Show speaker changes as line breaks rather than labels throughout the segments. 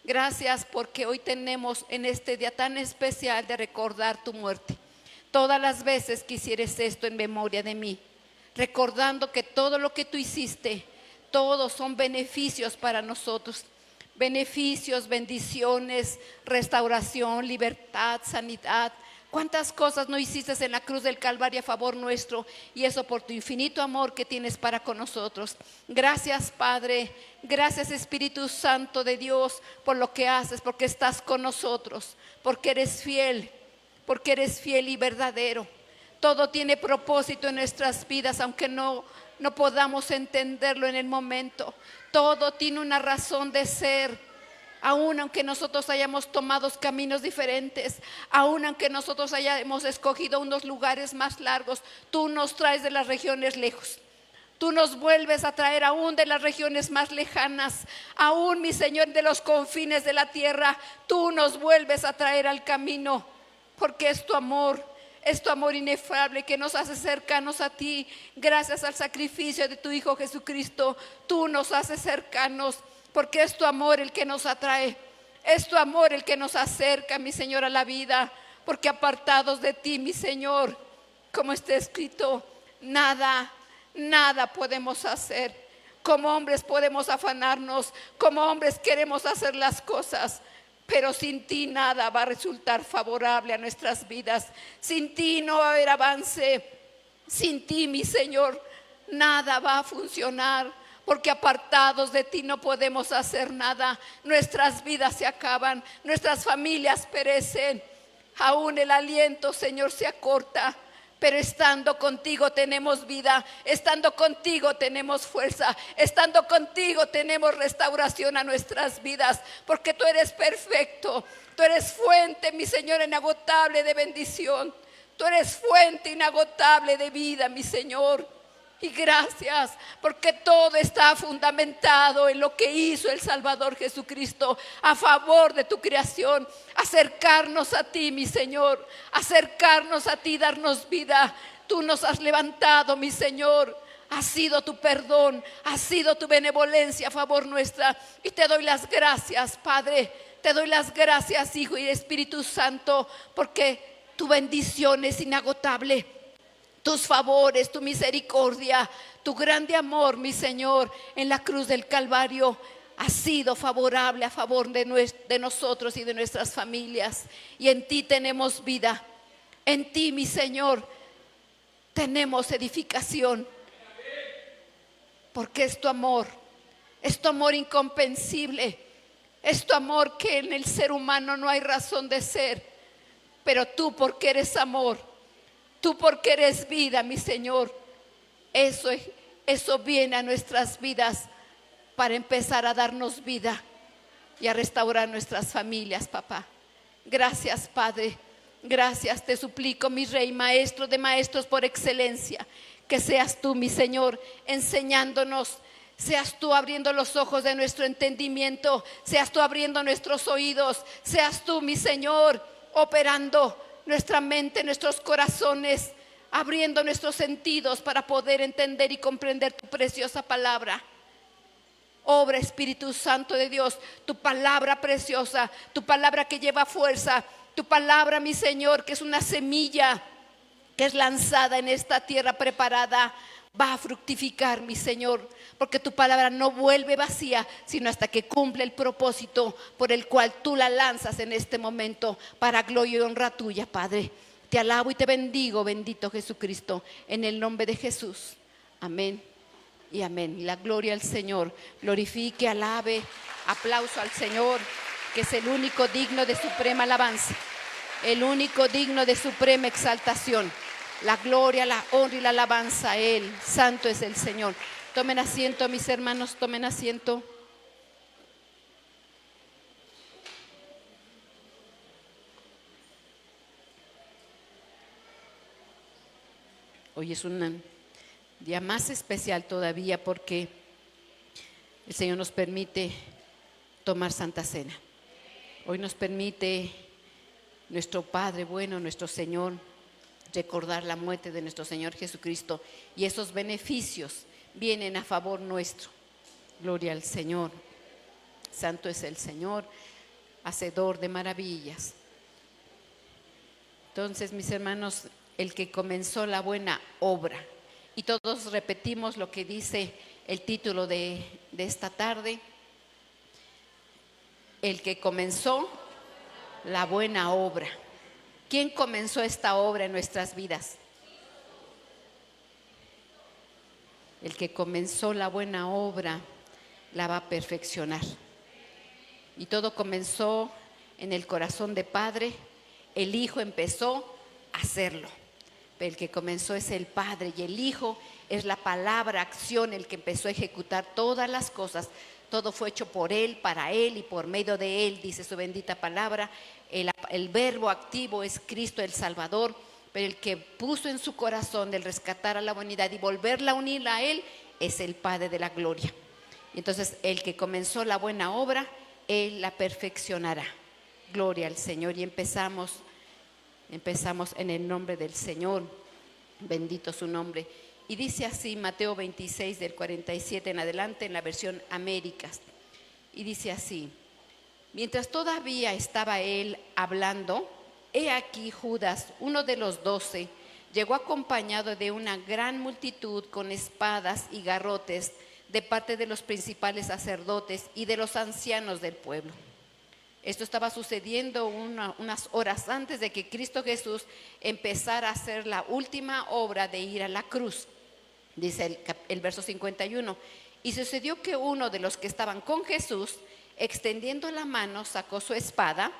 Gracias porque hoy tenemos en este día tan especial de recordar tu muerte. Todas las veces que hicieres esto en memoria de mí, recordando que todo lo que tú hiciste, todos son beneficios para nosotros. Beneficios, bendiciones, restauración, libertad, sanidad. ¿Cuántas cosas no hiciste en la cruz del Calvario a favor nuestro? Y eso por tu infinito amor que tienes para con nosotros. Gracias, Padre. Gracias, Espíritu Santo de Dios, por lo que haces, porque estás con nosotros, porque eres fiel y verdadero. Todo tiene propósito en nuestras vidas, aunque no podamos entenderlo en el momento. Todo tiene una razón de ser. Aún aunque nosotros hayamos tomado caminos diferentes, aún aunque nosotros hayamos escogido unos lugares más largos, tú nos traes de las regiones lejos. Tú nos vuelves a traer aún de las regiones más lejanas, aún, mi Señor, de los confines de la tierra. Tú nos vuelves a traer al camino, porque es tu amor inefable que nos hace cercanos a ti. Gracias al sacrificio de tu Hijo Jesucristo, tú nos haces cercanos, porque es tu amor el que nos atrae, es tu amor el que nos acerca, mi Señor, a la vida. Porque apartados de ti, mi Señor, como está escrito, nada podemos hacer. Como hombres podemos afanarnos, como hombres queremos hacer las cosas, pero sin ti nada va a resultar favorable a nuestras vidas. Sin ti no va a haber avance. Sin ti, mi Señor, nada va a funcionar. Porque apartados de ti no podemos hacer nada. Nuestras vidas se acaban, nuestras familias perecen. Aún el aliento, Señor, se acorta. Pero estando contigo tenemos vida, estando contigo tenemos fuerza, estando contigo tenemos restauración a nuestras vidas, porque tú eres perfecto, tú eres fuente, mi Señor, inagotable de bendición, tú eres fuente inagotable de vida, mi Señor. Y gracias, porque todo está fundamentado en lo que hizo el Salvador Jesucristo a favor de tu creación. Acercarnos a ti, mi Señor, acercarnos a ti, darnos vida. Tú nos has levantado, mi Señor. Ha sido tu perdón, ha sido tu benevolencia a favor nuestra. Y te doy las gracias, Padre. Te doy las gracias, Hijo y Espíritu Santo, porque tu bendición es inagotable. Tus favores, tu misericordia, tu grande amor, mi Señor, en la cruz del Calvario ha sido favorable a favor de nosotros y de nuestras familias. Y en ti tenemos vida. En ti, mi Señor, tenemos edificación. Porque es tu amor incomprensible. Es tu amor que en el ser humano no hay razón de ser. Pero tú, porque eres amor, tú porque eres vida, mi Señor, eso viene a nuestras vidas para empezar a darnos vida y a restaurar nuestras familias, papá. Gracias, Padre. Gracias, te suplico, mi Rey, Maestro de maestros por excelencia, que seas tú, mi Señor, enseñándonos. Seas tú abriendo los ojos de nuestro entendimiento. Seas tú abriendo nuestros oídos. Seas tú, mi Señor, operando nuestra mente, nuestros corazones, abriendo nuestros sentidos para poder entender y comprender tu preciosa palabra. Obra, Espíritu Santo de Dios, tu palabra preciosa, tu palabra que lleva fuerza, tu palabra, mi Señor, que es una semilla que es lanzada en esta tierra preparada, va a fructificar, mi Señor, porque tu palabra no vuelve vacía, sino hasta que cumple el propósito por el cual tú la lanzas en este momento, para gloria y honra tuya, Padre. Te alabo y te bendigo, bendito Jesucristo, en el nombre de Jesús. Amén y amén. Y la gloria al Señor. Glorifique, alabe, aplauso al Señor, que es el único digno de suprema alabanza, el único digno de suprema exaltación. La gloria, la honra y la alabanza a Él. Santo es el Señor. Tomen asiento, mis hermanos, tomen asiento. Hoy es un día más especial todavía, porque el Señor nos permite tomar Santa Cena. Hoy nos permite nuestro Padre bueno, nuestro Señor, recordar la muerte de nuestro Señor Jesucristo, y esos beneficios vienen a favor nuestro. Gloria al Señor. Santo es el Señor, hacedor de maravillas. Entonces, mis hermanos, el que comenzó la buena obra, y todos repetimos lo que dice el título de esta tarde: el que comenzó la buena obra. ¿Quién comenzó esta obra en nuestras vidas? El que comenzó la buena obra la va a perfeccionar. Y todo comenzó en el corazón de Padre. El Hijo empezó a hacerlo, pero el que comenzó es el Padre, y el Hijo es la palabra, acción, el que empezó a ejecutar todas las cosas. Todo fue hecho por Él, para Él y por medio de Él, dice su bendita palabra. El verbo activo es Cristo el Salvador, pero el que puso en su corazón el rescatar a la humanidad y volverla a unir a Él es el Padre de la gloria. Y entonces el que comenzó la buena obra, Él la perfeccionará. Gloria al Señor. Y empezamos en el nombre del Señor, bendito su nombre. Y dice así Mateo 26 del 47 en adelante, en la versión Américas. Y dice así: mientras todavía estaba él hablando, he aquí Judas, uno de los 12, llegó acompañado de una gran multitud con espadas y garrotes de parte de los principales sacerdotes y de los ancianos del pueblo. Esto estaba sucediendo unas horas antes de que Cristo Jesús empezara a hacer la última obra de ir a la cruz. Dice el verso 51, y sucedió que uno de los que estaban con Jesús, extendiendo la mano, sacó su espada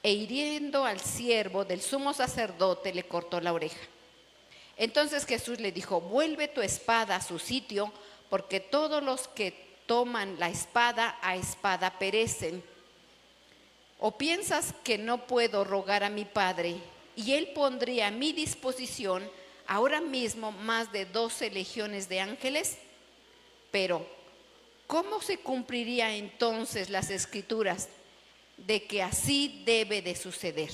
e hiriendo al siervo del sumo sacerdote le cortó la oreja. Entonces Jesús le dijo: vuelve tu espada a su sitio, porque todos los que toman la espada a espada perecen. ¿O piensas que no puedo rogar a mi Padre y Él pondría a mi disposición ahora mismo más de 12 legiones de ángeles? Pero ¿cómo se cumpliría entonces las escrituras de que así debe de suceder?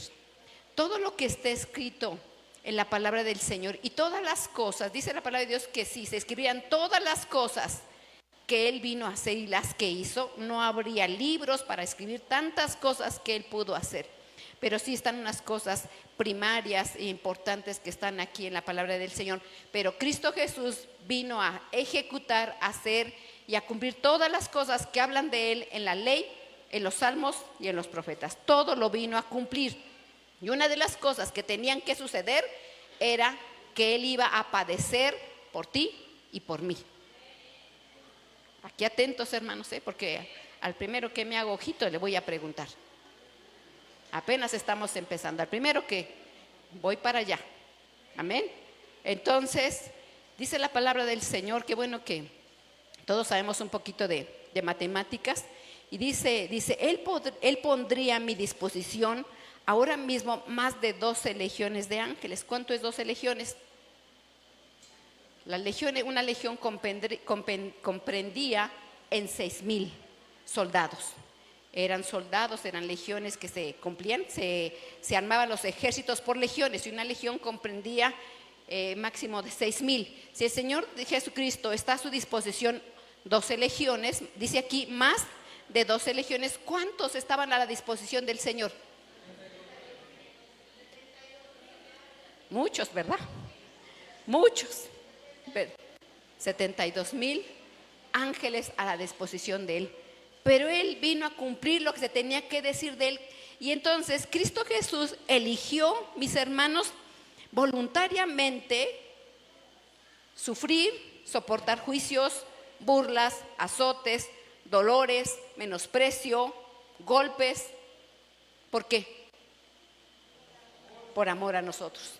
Todo lo que está escrito en la palabra del Señor y todas las cosas, dice la palabra de Dios que si se escribían todas las cosas que Él vino a hacer y las que hizo, no habría libros para escribir tantas cosas que Él pudo hacer. Pero sí están unas cosas primarias e importantes que están aquí en la palabra del Señor. Pero Cristo Jesús vino a ejecutar, a hacer y a cumplir todas las cosas que hablan de Él en la ley, en los salmos y en los profetas. Todo lo vino a cumplir. Y una de las cosas que tenían que suceder era que Él iba a padecer por ti y por mí. Aquí atentos, hermanos, porque al primero que me haga ojito le voy a preguntar. Apenas estamos empezando. Al primero que voy para allá. Amén. Entonces, dice la palabra del Señor, que bueno que todos sabemos un poquito de matemáticas. Y dice, Él pondría a mi disposición ahora mismo más de 12 legiones de ángeles. ¿Cuánto es 12 legiones? Una legión comprendía en 6,000 soldados. Eran soldados, eran legiones que se cumplían, se armaban los ejércitos por legiones, y una legión comprendía máximo de 6,000. Si el Señor Jesucristo está a su disposición 12 legiones, dice aquí más de 12 legiones, ¿cuántos estaban a la disposición del Señor? Muchos, ¿verdad? Muchos. 72,000 ángeles a la disposición de Él. Pero Él vino a cumplir lo que se tenía que decir de Él. Y entonces Cristo Jesús eligió, mis hermanos, voluntariamente sufrir, soportar juicios, burlas, azotes, dolores, menosprecio, golpes. ¿Por qué? Por amor a nosotros.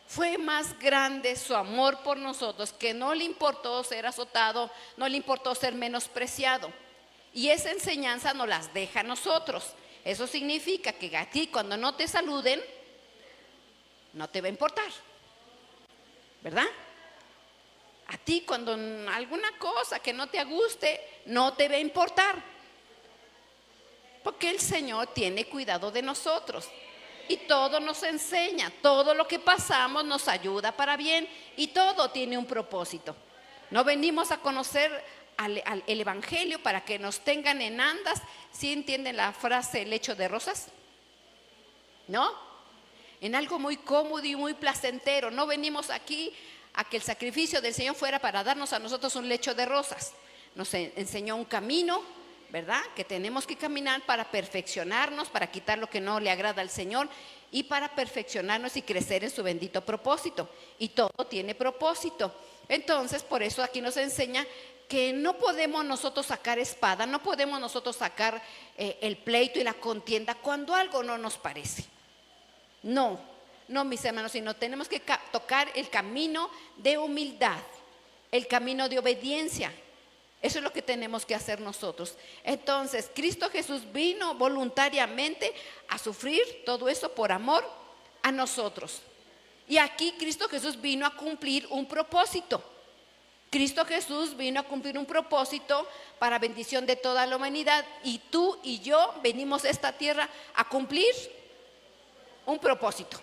Fue más grande su amor por nosotros, que no le importó ser azotado, no le importó ser menospreciado. Y esa enseñanza nos las deja a nosotros. Eso significa que a ti, cuando no te saluden, no te va a importar, ¿verdad? A ti, cuando alguna cosa que no te guste, no te va a importar, porque el Señor tiene cuidado de nosotros. Y todo nos enseña, todo lo que pasamos nos ayuda para bien, y todo tiene un propósito. No venimos a conocer el evangelio para que nos tengan en andas. ¿Sí entienden la frase lecho de rosas? ¿No? En algo muy cómodo y muy placentero. No venimos aquí a que el sacrificio del Señor fuera para darnos a nosotros un lecho de rosas. Nos enseñó un camino, ¿verdad? Que tenemos que caminar para perfeccionarnos, para quitar lo que no le agrada al Señor y para perfeccionarnos y crecer en su bendito propósito. Y todo tiene propósito. Entonces, por eso aquí nos enseña que no podemos nosotros sacar espada, no podemos nosotros sacar el pleito y la contienda cuando algo no nos parece. No, mis hermanos, sino tenemos que tocar el camino de humildad, el camino de obediencia. Eso es lo que tenemos que hacer nosotros. Entonces, Cristo Jesús vino voluntariamente a sufrir todo eso por amor a nosotros. Y aquí Cristo Jesús vino a cumplir un propósito. Cristo Jesús vino a cumplir un propósito para bendición de toda la humanidad. Y tú y yo venimos a esta tierra a cumplir un propósito.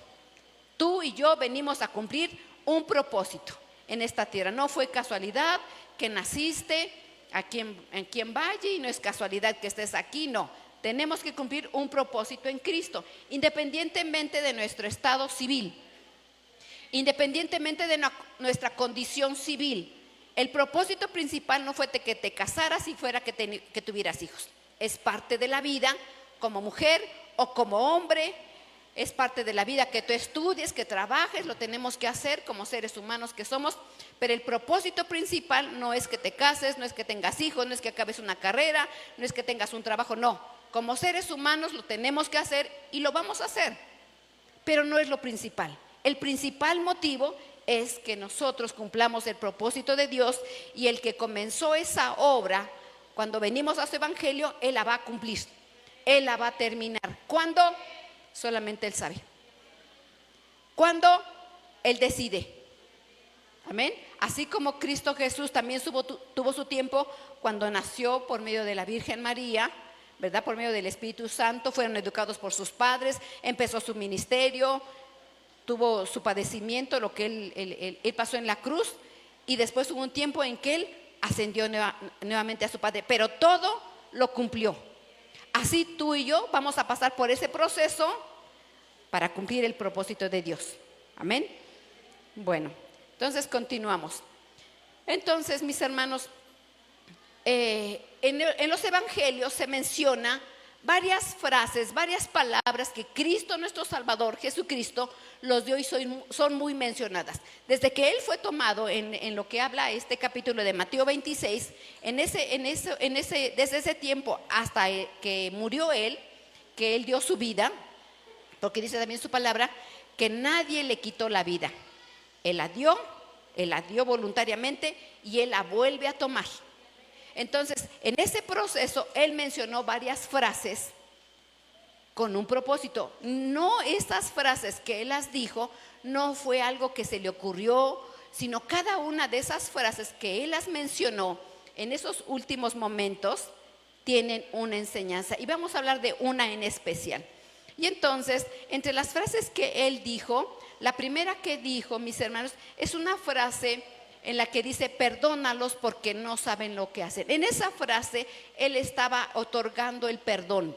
Tú y yo venimos a cumplir un propósito en esta tierra. No fue casualidad que naciste aquí en Valle y no es casualidad que estés aquí, no. Tenemos que cumplir un propósito en Cristo, independientemente de nuestro estado civil, independientemente de nuestra condición civil. El propósito principal no fue que te casaras y fuera que tuvieras hijos. Es parte de la vida como mujer o como hombre. Es parte de la vida que tú estudies, que trabajes, lo tenemos que hacer como seres humanos que somos, pero el propósito principal no es que te cases, no es que tengas hijos, no es que acabes una carrera, no es que tengas un trabajo, no. Como seres humanos lo tenemos que hacer y lo vamos a hacer, pero no es lo principal. El principal motivo es que nosotros cumplamos el propósito de Dios y el que comenzó esa obra, cuando venimos a su evangelio, Él la va a cumplir, Él la va a terminar. ¿Cuándo? Solamente Él sabe. ¿Cuándo? Él decide. Amén. Así como Cristo Jesús también tuvo su tiempo cuando nació por medio de la Virgen María, ¿verdad? Por medio del Espíritu Santo, fueron educados por sus padres, empezó su ministerio, tuvo su padecimiento, lo que él pasó en la cruz, y después hubo un tiempo en que Él ascendió nuevamente a su Padre, pero todo lo cumplió. Así tú y yo vamos a pasar por ese proceso para cumplir el propósito de Dios. Amén. Bueno, entonces continuamos. Entonces, mis hermanos, en los evangelios se menciona varias frases, varias palabras que Cristo, nuestro Salvador, Jesucristo, los dio y son muy mencionadas. Desde que Él fue tomado en lo que habla este capítulo de Mateo 26, desde ese tiempo hasta que murió Él, que Él dio su vida, porque dice también su palabra, que nadie le quitó la vida. Él la dio voluntariamente y Él la vuelve a tomar. Entonces, en ese proceso, Él mencionó varias frases con un propósito. No, estas frases que Él las dijo, no fue algo que se le ocurrió, sino cada una de esas frases que Él las mencionó en esos últimos momentos, tienen una enseñanza. Y vamos a hablar de una en especial. Y entonces, entre las frases que Él dijo, la primera que dijo, mis hermanos, es una frase en la que dice: perdónalos porque no saben lo que hacen. En esa frase Él estaba otorgando el perdón.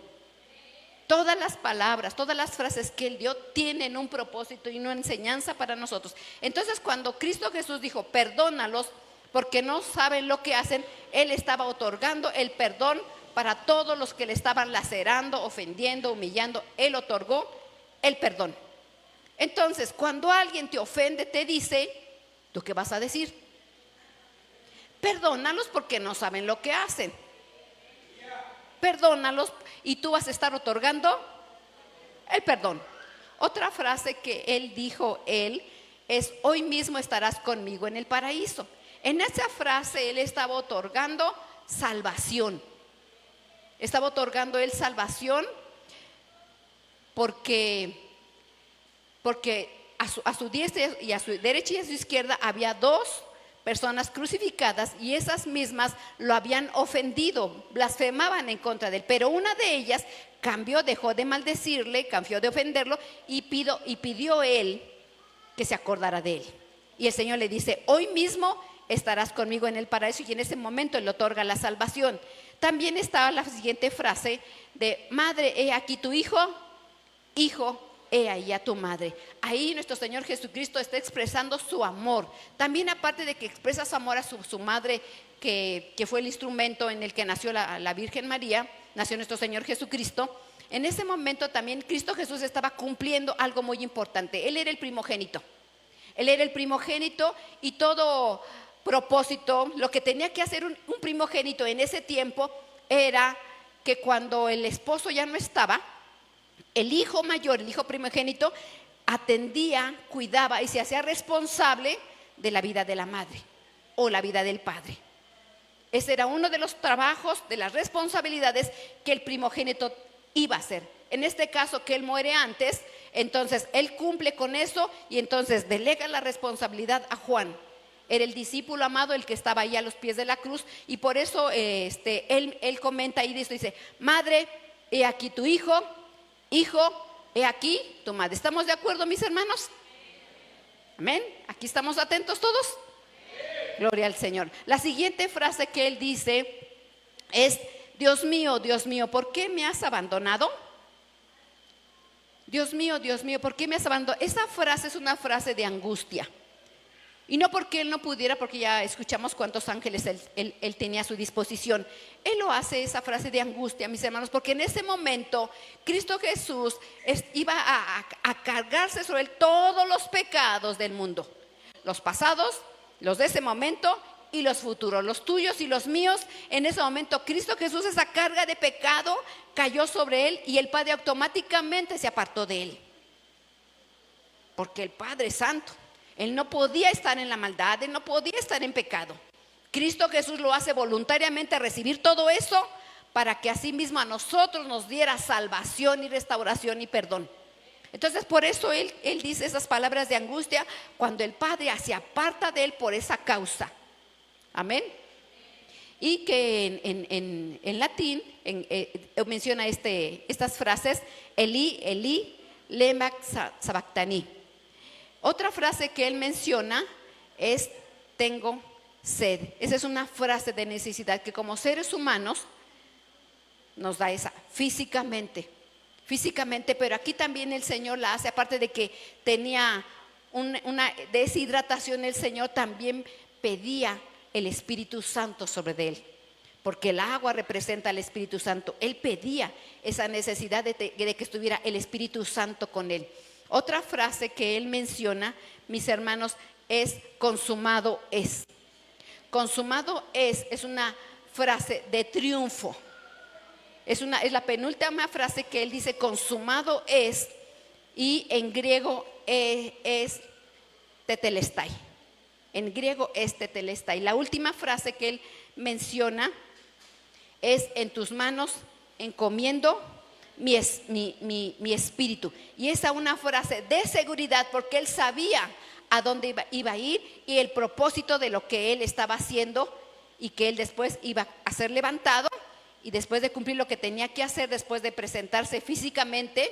Todas las palabras, todas las frases que Él dio tienen un propósito y una enseñanza para nosotros. Entonces, cuando Cristo Jesús dijo perdónalos porque no saben lo que hacen, Él estaba otorgando el perdón para todos los que le estaban lacerando, ofendiendo, humillando. Él otorgó el perdón. Entonces, cuando alguien te ofende, te dice, ¿tú qué vas a decir? Perdónalos porque no saben lo que hacen. Perdónalos y tú vas a estar otorgando el perdón. Otra frase que Él dijo es: hoy mismo estarás conmigo en el paraíso. En esa frase Él estaba otorgando salvación. Estaba otorgando Él salvación porque a su diestra y a su derecha y a su izquierda había dos personas crucificadas, y esas mismas lo habían ofendido, blasfemaban en contra de Él, pero una de ellas cambió, dejó de maldecirle, cambió de ofenderlo y pidió Él que se acordara de Él. Y el Señor le dice: hoy mismo estarás conmigo en el paraíso, y en ese momento Él otorga la salvación. También estaba la siguiente frase de: madre, he aquí tu hijo, hijo, he ahí a tu madre. Ahí nuestro Señor Jesucristo está expresando su amor. También, aparte de que expresa su amor a su madre, que fue el instrumento en el que nació la Virgen María, nació nuestro Señor Jesucristo. En ese momento también Cristo Jesús estaba cumpliendo algo muy importante. Él era el primogénito. Él era el primogénito, y todo propósito, lo que tenía que hacer un primogénito en ese tiempo era que cuando el esposo ya no estaba, el hijo mayor, el hijo primogénito, atendía, cuidaba y se hacía responsable de la vida de la madre o la vida del padre. Ese era uno de los trabajos, de las responsabilidades que el primogénito iba a hacer. En este caso, que él muere antes, entonces él cumple con eso y entonces delega la responsabilidad a Juan. Era el discípulo amado, el que estaba ahí a los pies de la cruz, y por eso él comenta y dice: madre, he aquí tu hijo, hijo, he aquí tu madre. ¿Estamos de acuerdo, mis hermanos? Amén. ¿Aquí estamos atentos todos? Gloria al Señor. La siguiente frase que él dice es: Dios mío, ¿por qué me has abandonado? Dios mío, ¿por qué me has abandonado? Esa frase es una frase de angustia. Y no porque él no pudiera, porque ya escuchamos cuántos ángeles él tenía a su disposición. Él lo hace, esa frase de angustia, mis hermanos, porque en ese momento Cristo Jesús iba a cargarse sobre él todos los pecados del mundo. Los pasados, los de ese momento y los futuros, los tuyos y los míos. En ese momento Cristo Jesús, esa carga de pecado cayó sobre él, y el Padre automáticamente se apartó de él, porque el Padre es santo. Él no podía estar en la maldad, él no podía estar en pecado. Cristo Jesús lo hace voluntariamente, a recibir todo eso, para que así mismo a nosotros nos diera salvación y restauración y perdón. Entonces, por eso él dice esas palabras de angustia, cuando el Padre se aparta de él por esa causa. Amén. Y que en latín menciona estas frases: Elí, Elí, lema sabactani. Otra frase que él menciona es: tengo sed. Esa es una frase de necesidad que como seres humanos nos da esa físicamente, pero aquí también el Señor la hace. Aparte de que tenía una deshidratación, el Señor también pedía el Espíritu Santo sobre de él, porque el agua representa al Espíritu Santo. Él pedía esa necesidad de que estuviera el Espíritu Santo con él. Otra frase que él menciona, mis hermanos, es: consumado es. Consumado es una frase de triunfo. Es la penúltima frase que él dice: consumado es, y en griego es tetelestai. En griego es tetelestai. La última frase que él menciona es: en tus manos encomiendo mi espíritu. Y esa es una frase de seguridad, porque él sabía a dónde iba a ir y el propósito de lo que él estaba haciendo, y que él después iba a ser levantado, y después de cumplir lo que tenía que hacer, después de presentarse físicamente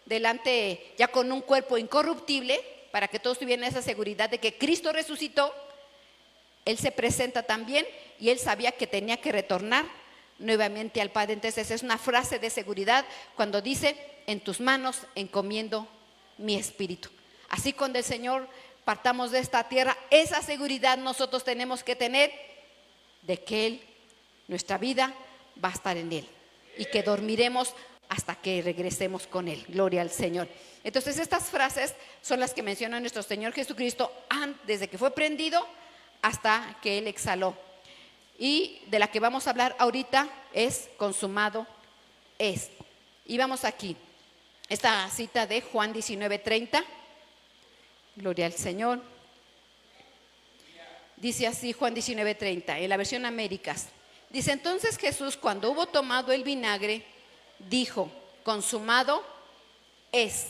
delante, ya con un cuerpo incorruptible, para que todos tuvieran esa seguridad de que Cristo resucitó, él se presenta también, y él sabía que tenía que retornar nuevamente al Padre. Entonces es una frase de seguridad cuando dice: en tus manos encomiendo mi espíritu. Así, cuando el Señor partamos de esta tierra, esa seguridad nosotros tenemos que tener, de que Él, nuestra vida va a estar en Él, y que dormiremos hasta que regresemos con Él. Gloria al Señor. Entonces, estas frases son las que menciona nuestro Señor Jesucristo desde que fue prendido hasta que Él exhaló. Y de la que vamos a hablar ahorita es: consumado es. Y vamos aquí, esta cita de Juan 19:30. Gloria al Señor. Dice así Juan 19:30, en la versión Américas. Dice: entonces Jesús, cuando hubo tomado el vinagre, dijo: consumado es.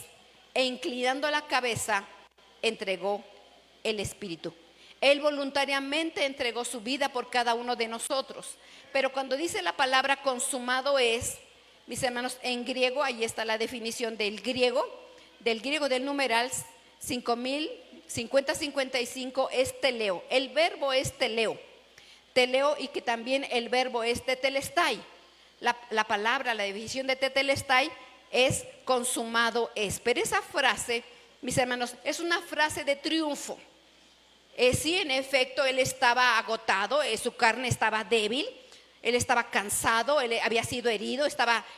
E inclinando la cabeza, entregó el espíritu. Él voluntariamente entregó su vida por cada uno de nosotros. Pero cuando dice la palabra consumado es, mis hermanos, en griego, ahí está la definición del griego del numeral 50-55 es teleo. El verbo es teleo. Teleo, y que también el verbo es tetelestai. La palabra, la definición de tetelestai es consumado es. Pero esa frase, mis hermanos, es una frase de triunfo. Sí, en efecto, él estaba agotado, su carne estaba débil, él estaba cansado, él había sido herido,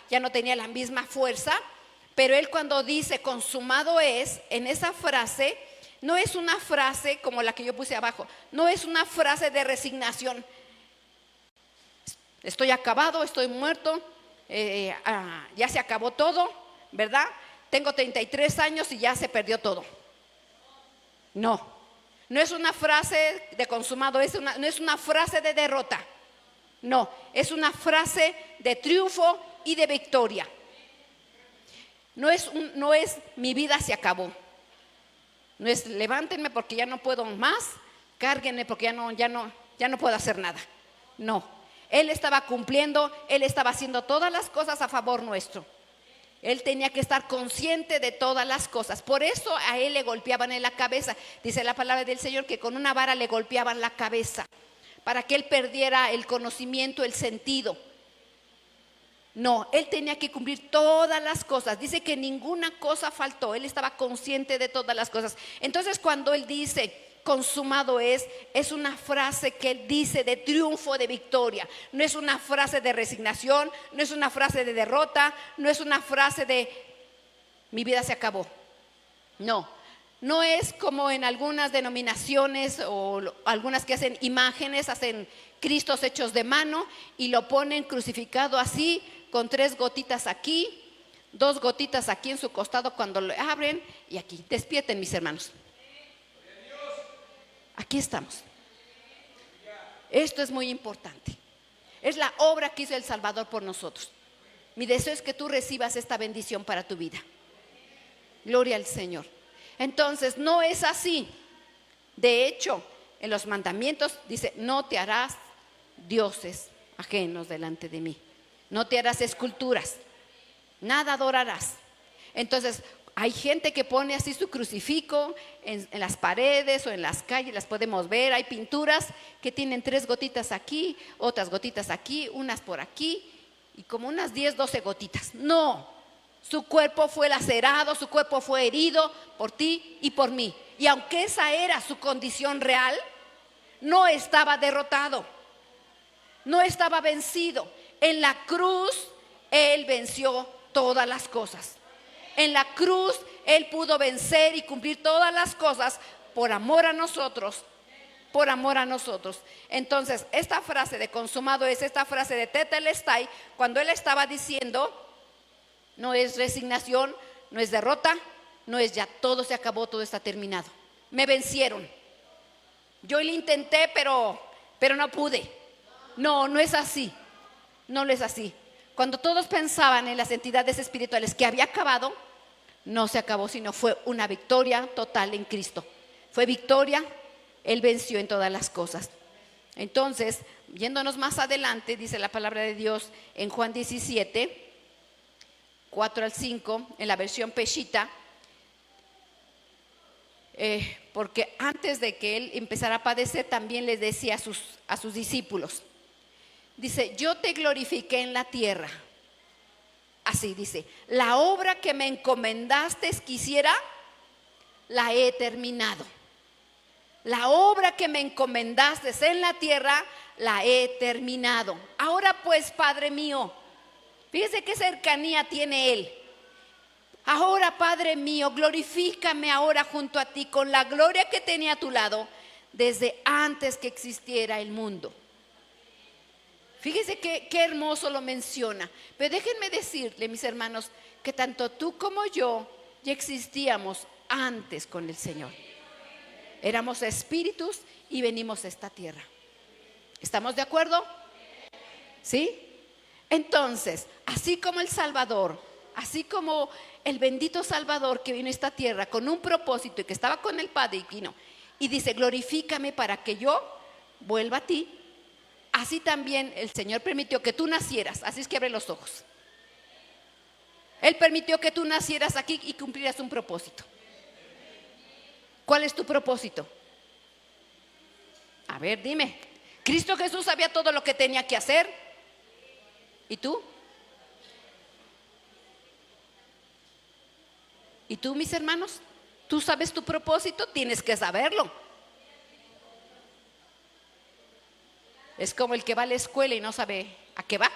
ya no tenía la misma fuerza. Pero él, cuando dice consumado es, en esa frase, no es una frase como la que yo puse abajo, no es una frase de resignación. Estoy acabado, estoy muerto, ya se acabó todo, ¿verdad? Tengo 33 años y ya se perdió todo. No es una frase de consumado, no es una frase de derrota. No, es una frase de triunfo y de victoria. No es mi vida se acabó. No es levántenme porque ya no puedo más, cárguenme porque ya no puedo hacer nada. No, él estaba cumpliendo, él estaba haciendo todas las cosas a favor nuestro. Él tenía que estar consciente de todas las cosas. Por eso a él le golpeaban en la cabeza. Dice la palabra del Señor que con una vara le golpeaban la cabeza para que él perdiera el conocimiento, el sentido. No, él tenía que cumplir todas las cosas. Dice que ninguna cosa faltó. Él estaba consciente de todas las cosas. Entonces, cuando él dice consumado es una frase que él dice de triunfo, de victoria. No es una frase de resignación, no es una frase de derrota, no es una frase de mi vida se acabó. No es como en algunas denominaciones o algunas que hacen imágenes, hacen Cristos hechos de mano y lo ponen crucificado así, con 3 gotitas aquí, 2 gotitas aquí en su costado cuando lo abren y aquí. Despierten, mis hermanos. Aquí estamos. Esto es muy importante. Es la obra que hizo el Salvador por nosotros. Mi deseo es que tú recibas esta bendición para tu vida. Gloria al Señor. Entonces, no es así. De hecho, en los mandamientos dice: no te harás dioses ajenos delante de mí. No te harás esculturas. Nada adorarás. Entonces, hay gente que pone así su crucifijo en las paredes o en las calles, las podemos ver. Hay pinturas que tienen 3 gotitas aquí, otras gotitas aquí, unas por aquí y como unas 10, 12 gotitas. No, su cuerpo fue lacerado, su cuerpo fue herido por ti y por mí. Y aunque esa era su condición real, no estaba derrotado, no estaba vencido. En la cruz él venció todas las cosas. En la cruz él pudo vencer y cumplir todas las cosas por amor a nosotros. Por amor a nosotros. Entonces, esta frase de consumado es esta frase de tetelestai, cuando él estaba diciendo, no es resignación, no es derrota, no es ya todo se acabó, todo está terminado. Me vencieron. Yo lo intenté, pero no pude. No es así. No lo es así. Cuando todos pensaban en las entidades espirituales que había acabado, no se acabó, sino fue una victoria total en Cristo. Fue victoria, él venció en todas las cosas. Entonces, yéndonos más adelante, dice la palabra de Dios en Juan 17, 4 al 5, en la versión Peshita, porque antes de que él empezara a padecer, también les decía a sus discípulos, dice: yo te glorifiqué en la tierra. Así dice: la obra que me encomendaste que hiciera, la he terminado. La obra que me encomendaste en la tierra, la he terminado. Ahora pues, Padre mío, fíjese qué cercanía tiene él. Ahora, Padre mío, glorifícame ahora junto a ti con la gloria que tenía a tu lado desde antes que existiera el mundo. Fíjese qué hermoso lo menciona. Pero déjenme decirle, mis hermanos, que tanto tú como yo ya existíamos antes con el Señor. Éramos espíritus y venimos a esta tierra. ¿Estamos de acuerdo? ¿Sí? Entonces, así como el Salvador, así como el bendito Salvador que vino a esta tierra con un propósito y que estaba con el Padre y vino y dice: glorifícame para que yo vuelva a ti. Así también el Señor permitió que tú nacieras. Así es que abre los ojos. Él permitió que tú nacieras aquí y cumplieras un propósito. ¿Cuál es tu propósito? A ver, dime. Cristo Jesús sabía todo lo que tenía que hacer. ¿Y tú? ¿Y tú, mis hermanos? ¿Tú sabes tu propósito? Tienes que saberlo. Es como el que va a la escuela y no sabe a qué va.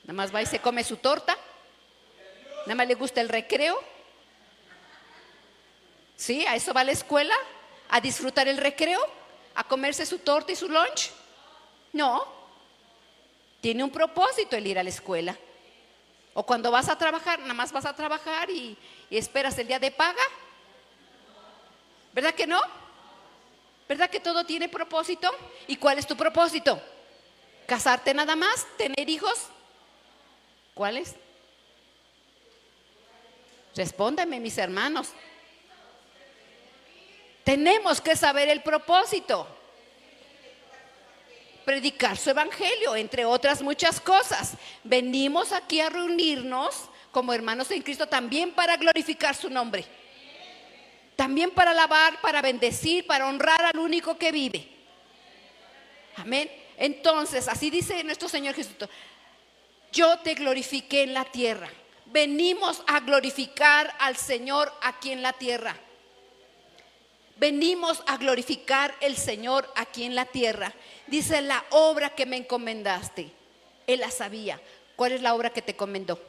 Nada más va y se come su torta. Nada más le gusta el recreo. ¿Sí? ¿A eso va a la escuela? ¿A disfrutar el recreo? ¿A comerse su torta y su lunch? No. Tiene un propósito el ir a la escuela. O cuando vas a trabajar, nada más vas a trabajar y esperas el día de paga. ¿Verdad que no? ¿Verdad que todo tiene propósito? ¿Y cuál es tu propósito? ¿Casarte nada más? ¿Tener hijos? ¿Cuál es? Respóndanme, mis hermanos. Tenemos que saber el propósito. Predicar su evangelio, entre otras muchas cosas. Venimos aquí a reunirnos como hermanos en Cristo también para glorificar su nombre. También para alabar, para bendecir, para honrar al único que vive. Amén. Entonces, así dice nuestro Señor Jesucristo: yo te glorifiqué en la tierra. Venimos a glorificar al Señor aquí en la tierra. Venimos a glorificar el Señor aquí en la tierra. Dice: la obra que me encomendaste. Él la sabía. ¿Cuál es la obra que te encomendó?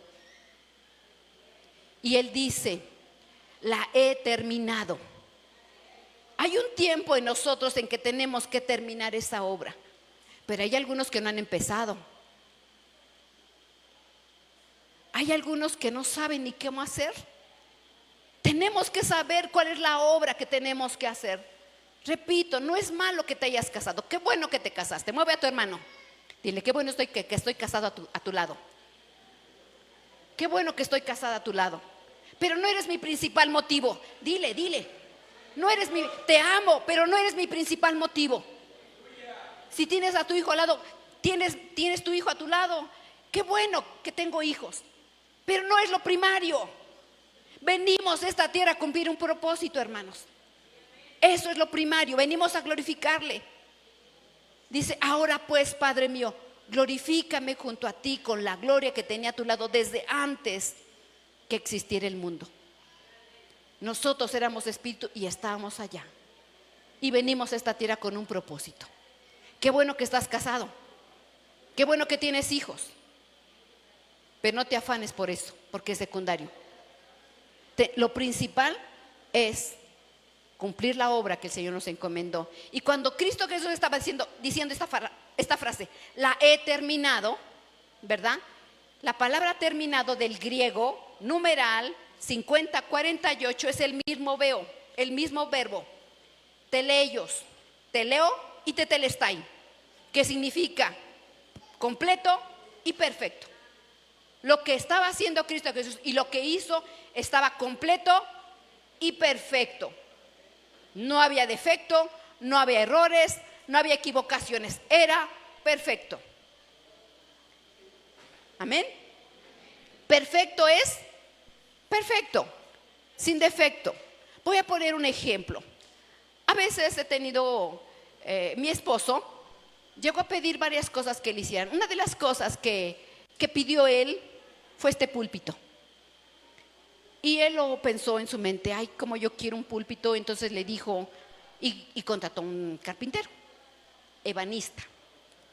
Y Él dice: la he terminado. Hay un tiempo en nosotros en que tenemos que terminar esa obra, pero hay algunos que no han empezado. Hay algunos que no saben ni cómo hacer. Tenemos que saber cuál es la obra que tenemos que hacer. Repito, no es malo que te hayas casado. Qué bueno que te casaste. Mueve a tu hermano. Dile: qué bueno estoy que estoy casado a tu lado. Qué bueno que estoy casada a tu lado. Pero no eres mi principal motivo. Dile. No eres te amo, pero no eres mi principal motivo. Si tienes a tu hijo al lado, tienes tu hijo a tu lado. Qué bueno que tengo hijos, pero no es lo primario. Venimos a esta tierra a cumplir un propósito, hermanos. Eso es lo primario. Venimos a glorificarle. Dice: ahora pues, Padre mío, glorifícame junto a ti con la gloria que tenía a tu lado desde antes que existiera el mundo. Nosotros éramos espíritu y estábamos allá. Y venimos a esta tierra con un propósito. Qué bueno que estás casado. Qué bueno que tienes hijos. Pero no te afanes por eso, porque es secundario. Lo principal es cumplir la obra que el Señor nos encomendó. Y cuando Cristo Jesús estaba diciendo esta frase: la he terminado, ¿verdad? La palabra terminado del griego numeral 5048 es el mismo verbo teleios, teleo y tetelestai, que significa completo y perfecto. Lo que estaba haciendo Cristo Jesús y lo que hizo estaba completo y perfecto. No había defecto, no había errores, no había equivocaciones. Era perfecto. Amén. Perfecto es perfecto, sin defecto. Voy a poner un ejemplo. A veces he tenido, mi esposo llegó a pedir varias cosas que le hicieran. Una de las cosas que pidió él fue este púlpito. Y él lo pensó en su mente: ay, como yo quiero un púlpito. Entonces le dijo y contrató un carpintero, ebanista.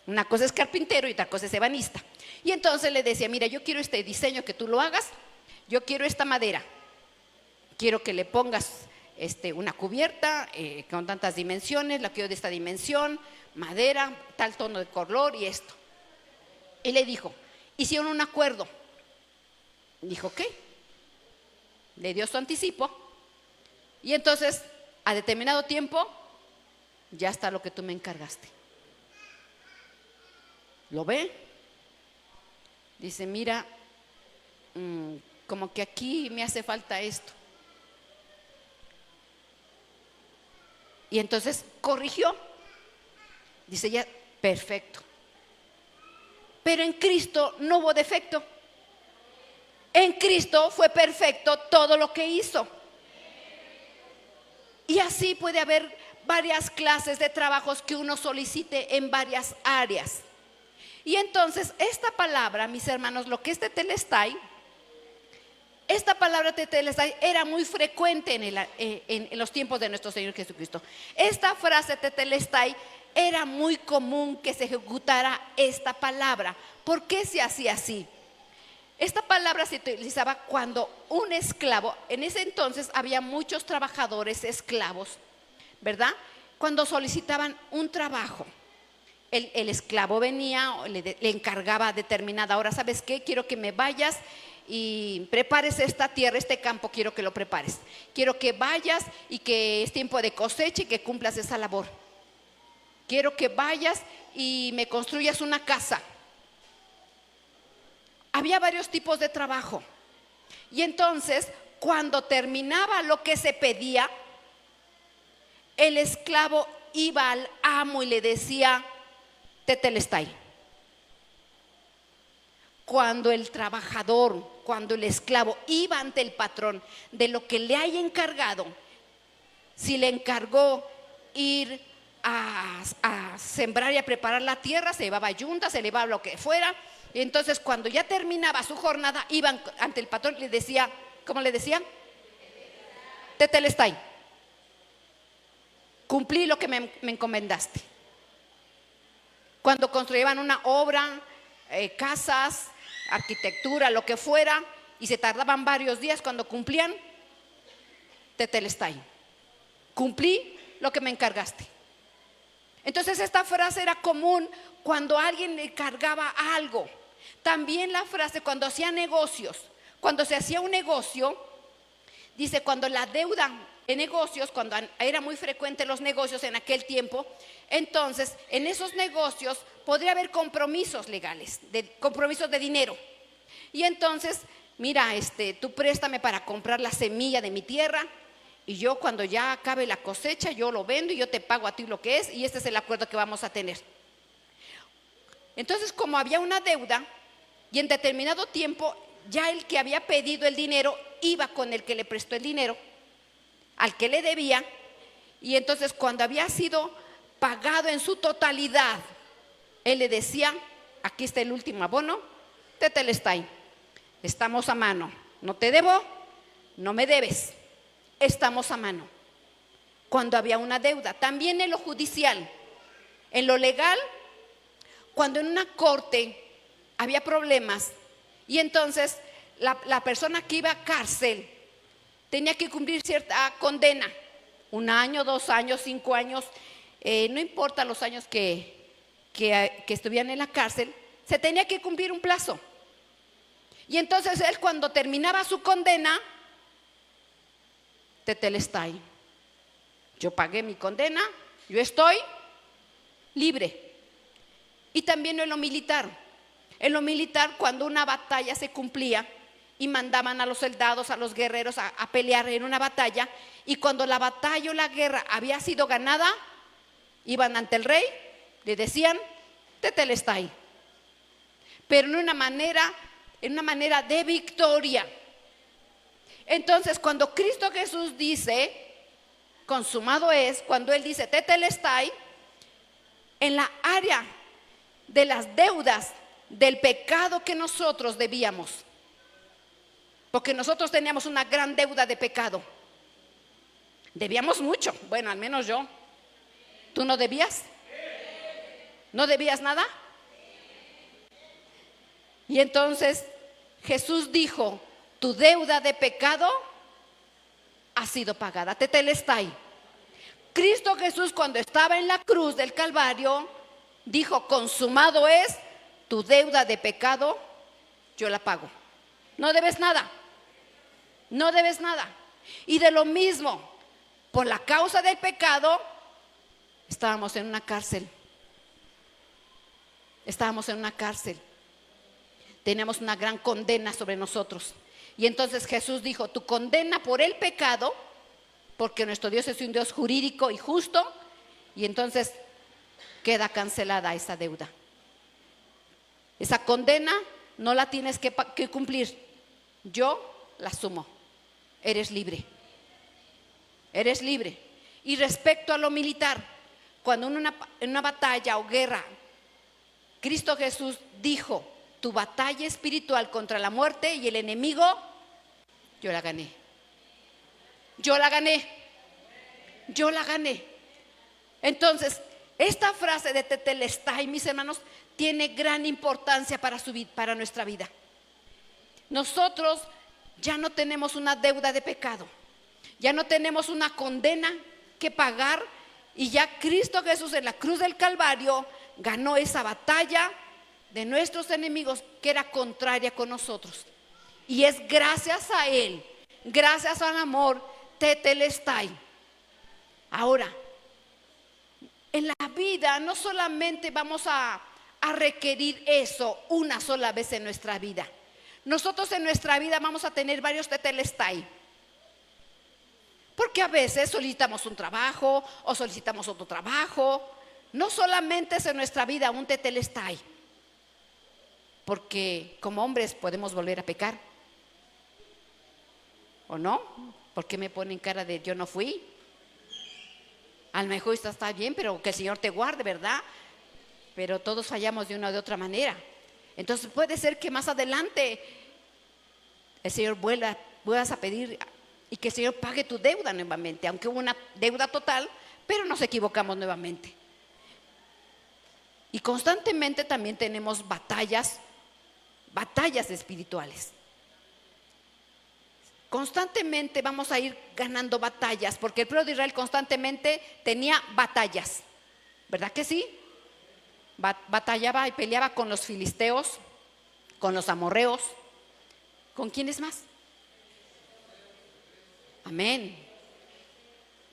Una cosa es carpintero y otra cosa es ebanista. Y entonces le decía: mira, yo quiero este diseño, que tú lo hagas. Yo quiero esta madera. Quiero que le pongas una cubierta con tantas dimensiones. La quiero de esta dimensión, madera, tal tono de color y esto. Y le dijo, hicieron un acuerdo. Dijo: ¿qué? Le dio su anticipo. Y entonces, a determinado tiempo, ya está lo que tú me encargaste. ¿Lo ve? Dice: mira, como que aquí me hace falta esto. Y entonces corrigió. Dice: ya, perfecto. Pero en Cristo no hubo defecto. En Cristo fue perfecto todo lo que hizo. Y así puede haber varias clases de trabajos que uno solicite en varias áreas. Y entonces esta palabra, mis hermanos, lo que es tetelestai, esta palabra tetelestai era muy frecuente en los tiempos de nuestro Señor Jesucristo. Esta frase tetelestai era muy común que se ejecutara esta palabra. ¿Por qué se hacía así? Esta palabra se utilizaba cuando un esclavo, en ese entonces había muchos trabajadores esclavos, ¿verdad? Cuando solicitaban un trabajo, el esclavo venía, le encargaba determinada hora. ¿Sabes qué? Quiero que me vayas y prepares esta tierra, este campo, quiero que lo prepares. Quiero que vayas y que es tiempo de cosecha y que cumplas esa labor. Quiero que vayas y me construyas una casa. Había varios tipos de trabajo. Y entonces, cuando terminaba lo que se pedía, el esclavo iba al amo y le decía: tetelestai. Cuando el trabajador, cuando el esclavo iba ante el patrón de lo que le haya encargado, si le encargó ir a sembrar y a preparar la tierra, se llevaba yunta, se llevaba lo que fuera. Y entonces cuando ya terminaba su jornada, iban ante el patrón y le decía, ¿cómo le decía? Tetelestai. Cumplí lo que me encomendaste. Cuando construían una obra, casas, arquitectura, lo que fuera, y se tardaban varios días, cuando cumplían, tetelestai. Cumplí lo que me encargaste. Entonces esta frase era común cuando alguien le encargaba algo. También la frase cuando hacía negocios. Cuando se hacía un negocio, dice, cuando la deuda en negocios, cuando era muy frecuente los negocios en aquel tiempo, entonces en esos negocios podría haber compromisos legales, compromisos de dinero. Y entonces, mira, tú préstame para comprar la semilla de mi tierra, y yo cuando ya acabe la cosecha, yo lo vendo y yo te pago a ti lo que es, y este es el acuerdo que vamos a tener. Entonces, como había una deuda, y en determinado tiempo ya el que había pedido el dinero iba con el que le prestó el dinero, al que le debía, y entonces cuando había sido pagado en su totalidad, él le decía: aquí está el último abono, tetelestai, estamos a mano, no te debo, no me debes, estamos a mano. Cuando había una deuda, también en lo judicial, en lo legal, cuando en una corte había problemas y entonces la persona que iba a cárcel tenía que cumplir cierta condena, 1 año, 2 años, 5 años, no importa los años que estuvieran en la cárcel, se tenía que cumplir un plazo. Y entonces él, cuando terminaba su condena, tetelestai, yo pagué mi condena, yo estoy libre. Y también en lo militar. En lo militar, cuando una batalla se cumplía y mandaban a los soldados, a los guerreros a pelear en una batalla, y cuando la batalla o la guerra había sido ganada, iban ante el rey, le decían tetelestai, pero en una manera de victoria. Entonces, cuando Cristo Jesús dice consumado es, cuando Él dice tetelestai, en la área de las deudas del pecado que nosotros debíamos, porque nosotros teníamos una gran deuda de pecado, debíamos mucho, bueno, al menos yo. ¿Tú no debías? ¿No debías nada? Y entonces Jesús dijo: tu deuda de pecado ha sido pagada, tetelestai. Cristo Jesús, cuando estaba en la cruz del Calvario, dijo: consumado es, tu deuda de pecado yo la pago, no debes nada, no debes nada. Y de lo mismo, por la causa del pecado estábamos en una cárcel, teníamos una gran condena sobre nosotros. Y entonces Jesús dijo: tu condena por el pecado, porque nuestro Dios es un Dios jurídico y justo, y entonces queda cancelada esa deuda. Esa condena no la tienes que cumplir, yo la asumo. Eres libre, eres libre. Y respecto a lo militar, cuando en una batalla o guerra, Cristo Jesús dijo: tu batalla espiritual contra la muerte y el enemigo, yo la gané. Yo la gané. Yo la gané. Entonces, esta frase de tetelestai, mis hermanos, tiene gran importancia para nuestra vida. Nosotros ya no tenemos una deuda de pecado, ya no tenemos una condena que pagar, y ya Cristo Jesús en la cruz del Calvario ganó esa batalla de nuestros enemigos que era contraria con nosotros. Y es gracias a Él, gracias al amor, tetelestai. Ahora, en la vida no solamente vamos a requerir eso una sola vez en nuestra vida. Nosotros en nuestra vida vamos a tener varios tetelestai, porque a veces solicitamos un trabajo o solicitamos otro trabajo. No solamente es en nuestra vida un tetelestai, porque como hombres podemos volver a pecar, ¿o no? ¿Por qué me ponen cara de yo no fui? A lo mejor está bien, pero que el Señor te guarde, ¿verdad? Pero todos fallamos de una o de otra manera. Entonces puede ser que más adelante el Señor vuelvas a pedir y que el Señor pague tu deuda nuevamente, aunque hubo una deuda total, pero nos equivocamos nuevamente. Y constantemente también tenemos batallas espirituales. Constantemente vamos a ir ganando batallas, porque el pueblo de Israel constantemente tenía batallas, ¿verdad que sí? Batallaba y peleaba con los filisteos, con los amorreos. ¿Con quiénes más? Amén.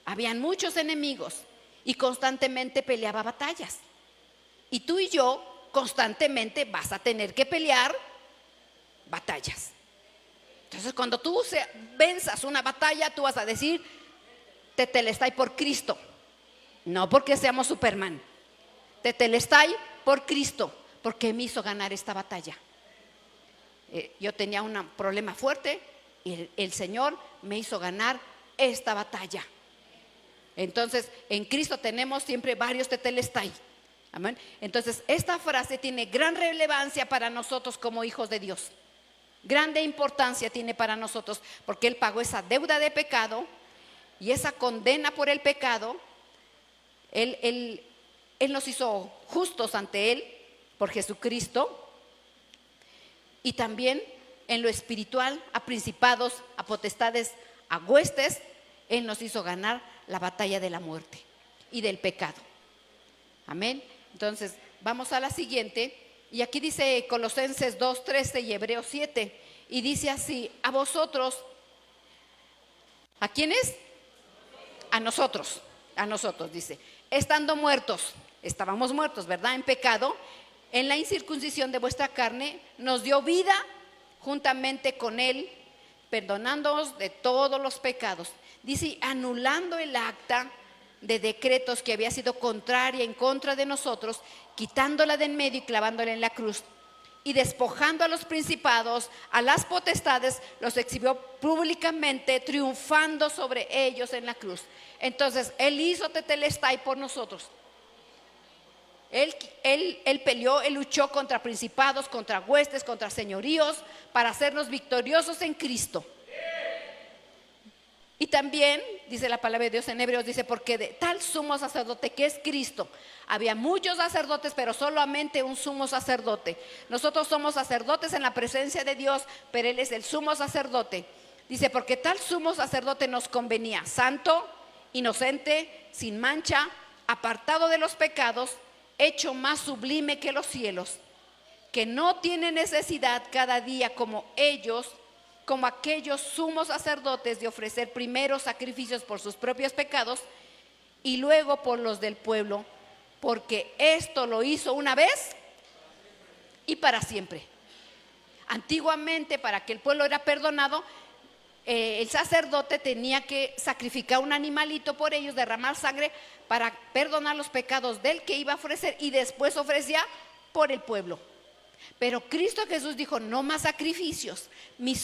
Habían muchos enemigos y constantemente peleaba batallas. Y tú y yo constantemente vas a tener que pelear batallas. Entonces, cuando tú venzas una batalla, tú vas a decir: tetelestai por Cristo, no porque seamos Superman. Tetelestai por Cristo, porque me hizo ganar esta batalla. Yo tenía un problema fuerte y el Señor me hizo ganar esta batalla. Entonces, en Cristo tenemos siempre varios tetelestai. Amén. Entonces, esta frase tiene gran relevancia para nosotros como hijos de Dios. Grande importancia tiene para nosotros, porque Él pagó esa deuda de pecado y esa condena por el pecado. Él nos hizo justos ante Él por Jesucristo. Y también en lo espiritual, a principados, a potestades, a huestes, Él nos hizo ganar la batalla de la muerte y del pecado. Amén. Entonces, vamos a la siguiente. Y aquí dice Colosenses 2:13 y Hebreos 7. Y dice así: a vosotros, ¿a quiénes? A nosotros dice: estando muertos, estábamos muertos, ¿verdad? En pecado, en la incircuncisión de vuestra carne, nos dio vida juntamente con Él, perdonándoos de todos los pecados. Dice: anulando el acta de decretos que había sido contraria en contra de nosotros, quitándola de en medio y clavándola en la cruz. Y despojando a los principados, a las potestades, los exhibió públicamente, triunfando sobre ellos en la cruz. Entonces, Él hizo tetelestai por nosotros. Él peleó, Él luchó contra principados, contra huestes, contra señoríos, para hacernos victoriosos en Cristo. Y también dice la palabra de Dios en Hebreos, dice: porque de tal sumo sacerdote que es Cristo. Había muchos sacerdotes, pero solamente un sumo sacerdote. Nosotros somos sacerdotes en la presencia de Dios, pero Él es el sumo sacerdote. Dice: porque tal sumo sacerdote nos convenía, santo, inocente, sin mancha, apartado de los pecados, hecho más sublime que los cielos, que no tiene necesidad cada día como aquellos sumos sacerdotes, de ofrecer primero sacrificios por sus propios pecados y luego por los del pueblo, porque esto lo hizo una vez y para siempre. Antiguamente, para que el pueblo era perdonado, el sacerdote tenía que sacrificar un animalito por ellos, derramar sangre para perdonar los pecados del que iba a ofrecer, y después ofrecía por el pueblo. Pero Cristo Jesús dijo: no más sacrificios, en mi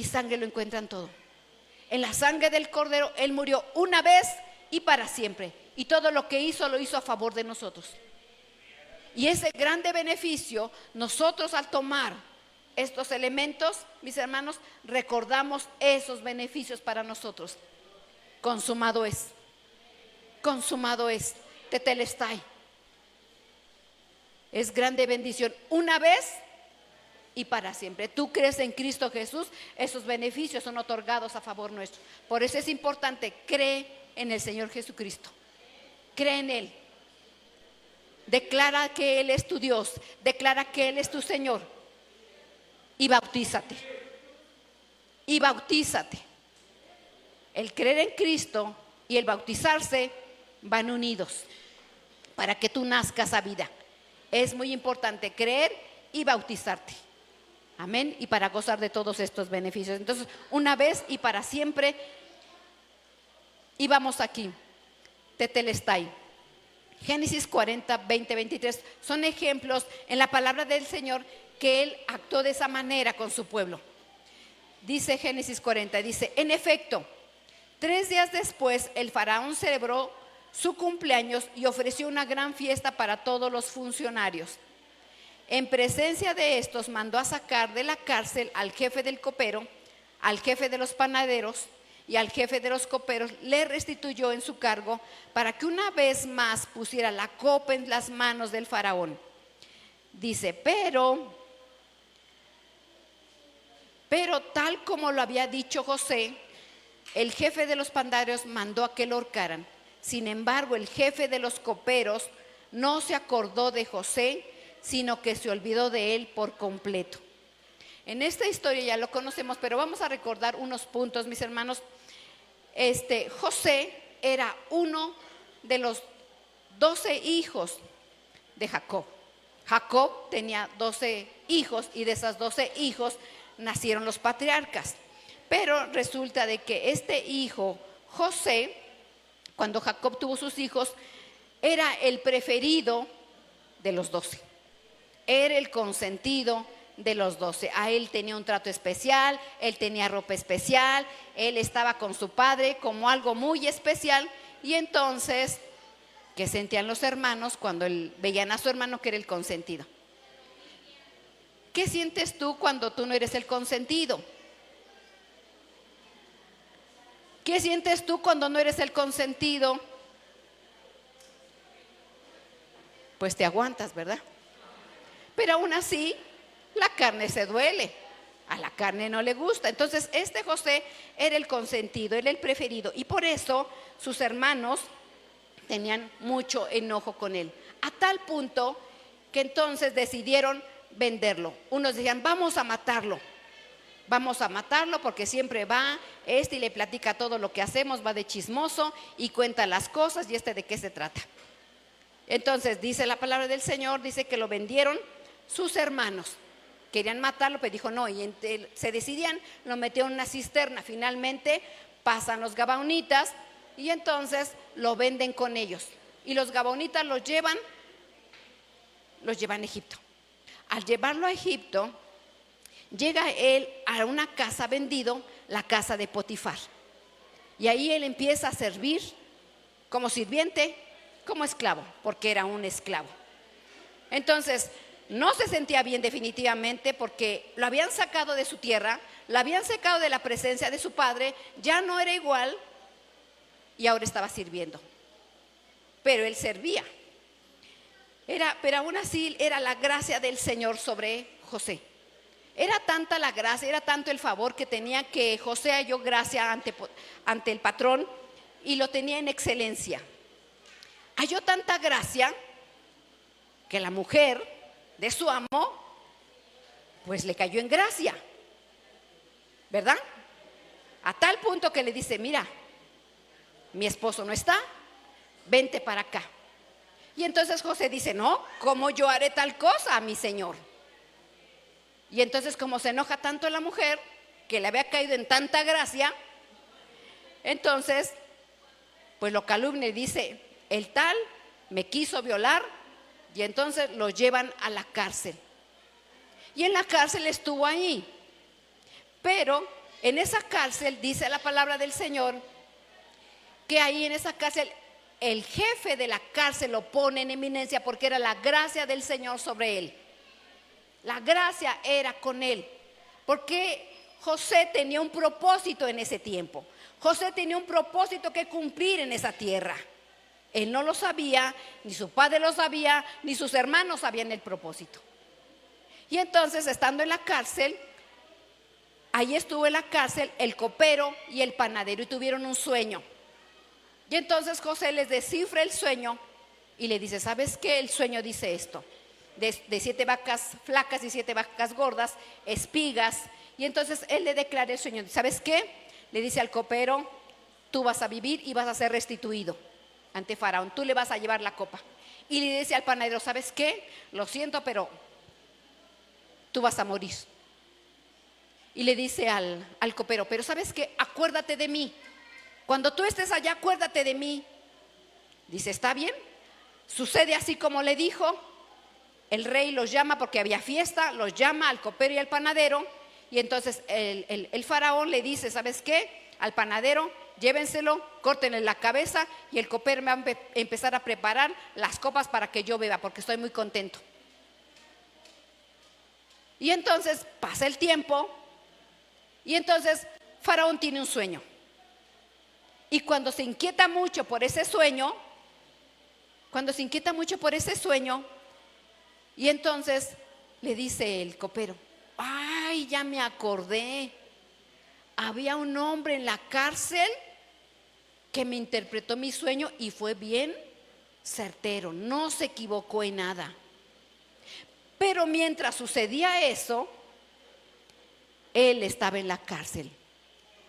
sangre lo encuentran todo. En la sangre del Cordero, Él murió una vez y para siempre. Y todo lo que hizo, lo hizo a favor de nosotros. Y ese grande beneficio, nosotros al tomar estos elementos, mis hermanos, recordamos esos beneficios para nosotros. Consumado es. Consumado es. Tetelestai. Es grande bendición. Una vez y para siempre. Tú crees en Cristo Jesús, esos beneficios son otorgados a favor nuestro. Por eso es importante, cree en el Señor Jesucristo. Cree en Él. Declara que Él es tu Dios. Declara que Él es tu Señor. Y bautízate. Y bautízate. El creer en Cristo y el bautizarse van unidos para que tú nazcas a vida. Es muy importante creer y bautizarte. Amén. Y para gozar de todos estos beneficios. Entonces, una vez y para siempre. Y vamos aquí. Tetelestai. Génesis 40, 20, 23. Son ejemplos en la palabra del Señor que Él actuó de esa manera con su pueblo. Dice Génesis 40, dice: en efecto, 3 días después el faraón celebró su cumpleaños y ofreció una gran fiesta para todos los funcionarios. En presencia de estos mandó a sacar de la cárcel al jefe del copero, al jefe de los panaderos y al jefe de los coperos. Le restituyó en su cargo para que una vez más pusiera la copa en las manos del faraón. Dice, pero tal como lo había dicho José, el jefe de los panaderos mandó a que lo ahorcaran. Sin embargo, el jefe de los coperos no se acordó de José, sino que se olvidó de él por completo. En esta historia ya lo conocemos, pero vamos a recordar unos puntos, mis hermanos. José era uno de los 12 hijos de Jacob. Jacob tenía 12 hijos y de esos 12 hijos nacieron los patriarcas. Pero resulta de que este hijo, José, cuando Jacob tuvo sus hijos, era el preferido de los 12. Era el consentido de los 12. A él tenía un trato especial, él tenía ropa especial, él estaba con su padre como algo muy especial. Y entonces, ¿qué sentían los hermanos cuando veían a su hermano que era el consentido? ¿Qué sientes tú cuando tú no eres el consentido? ¿Qué sientes tú cuando no eres el consentido? Pues te aguantas, ¿verdad? Pero aún así, la carne se duele. A la carne no le gusta. Entonces, José era el consentido, era el preferido. Y por eso sus hermanos tenían mucho enojo con él. A tal punto que entonces decidieron venderlo. Unos decían, vamos a matarlo porque siempre va y le platica todo lo que hacemos, va de chismoso y cuenta las cosas. ¿Y de qué se trata? Entonces dice la palabra del Señor, dice que lo vendieron sus hermanos. Querían matarlo, pero dijo no, y se decidían, lo metieron en una cisterna. Finalmente pasan los gabaonitas y entonces lo venden con ellos. Y los gabaonitas los llevan a Egipto. Al llevarlo a Egipto, llega él a una casa vendido, la casa de Potifar. Y ahí él empieza a servir como sirviente, como esclavo, porque era un esclavo. Entonces, no se sentía bien definitivamente porque lo habían sacado de su tierra, lo habían sacado de la presencia de su padre, ya no era igual y ahora estaba sirviendo. Pero él servía. Pero aún así era la gracia del Señor sobre José. Era tanta la gracia, era tanto el favor que tenía que José halló gracia ante el patrón y lo tenía en excelencia. Halló tanta gracia que la mujer de su amo pues le cayó en gracia, ¿verdad? A tal punto que le dice, mira, mi esposo no está, vente para acá. Y entonces José dice, no, ¿cómo yo haré tal cosa a mi señor? Y entonces como se enoja tanto la mujer, que le había caído en tanta gracia, entonces pues lo calumnia y dice, el tal me quiso violar, y entonces lo llevan a la cárcel. Y en la cárcel estuvo ahí. Pero en esa cárcel, dice la palabra del Señor, que ahí en esa cárcel el jefe de la cárcel lo pone en eminencia porque era la gracia del Señor sobre él. La gracia era con él, porque José tenía un propósito en ese tiempo. José tenía un propósito que cumplir en esa tierra. Él no lo sabía, ni su padre lo sabía, ni sus hermanos sabían el propósito. Y entonces, estando en la cárcel, ahí estuvo en la cárcel el copero y el panadero y tuvieron un sueño. Y entonces José les descifra el sueño y le dice: ¿sabes qué? El sueño dice esto: de 7 vacas flacas y 7 vacas gordas, espigas. Y entonces él le declara el sueño. ¿Sabes qué? Le dice al copero: tú vas a vivir y vas a ser restituido ante Faraón, tú le vas a llevar la copa. Y le dice al panadero: ¿sabes qué? Lo siento, pero tú vas a morir. Y le dice al copero: pero ¿sabes qué? Acuérdate de mí. Cuando tú estés allá, acuérdate de mí. Dice: está bien. Sucede así como le dijo. El rey los llama porque había fiesta, los llama al copero y al panadero. Y entonces el faraón le dice: ¿sabes qué? Al panadero, llévenselo, córtenle la cabeza, y el copero me va a empezar a preparar las copas para que yo beba, porque estoy muy contento. Y entonces pasa el tiempo, y entonces Faraón tiene un sueño. Y cuando se inquieta mucho por ese sueño, y entonces le dice el copero: ay, ya me acordé, había un hombre en la cárcel que me interpretó mi sueño y fue bien certero, no se equivocó en nada. Pero mientras sucedía eso, él estaba en la cárcel.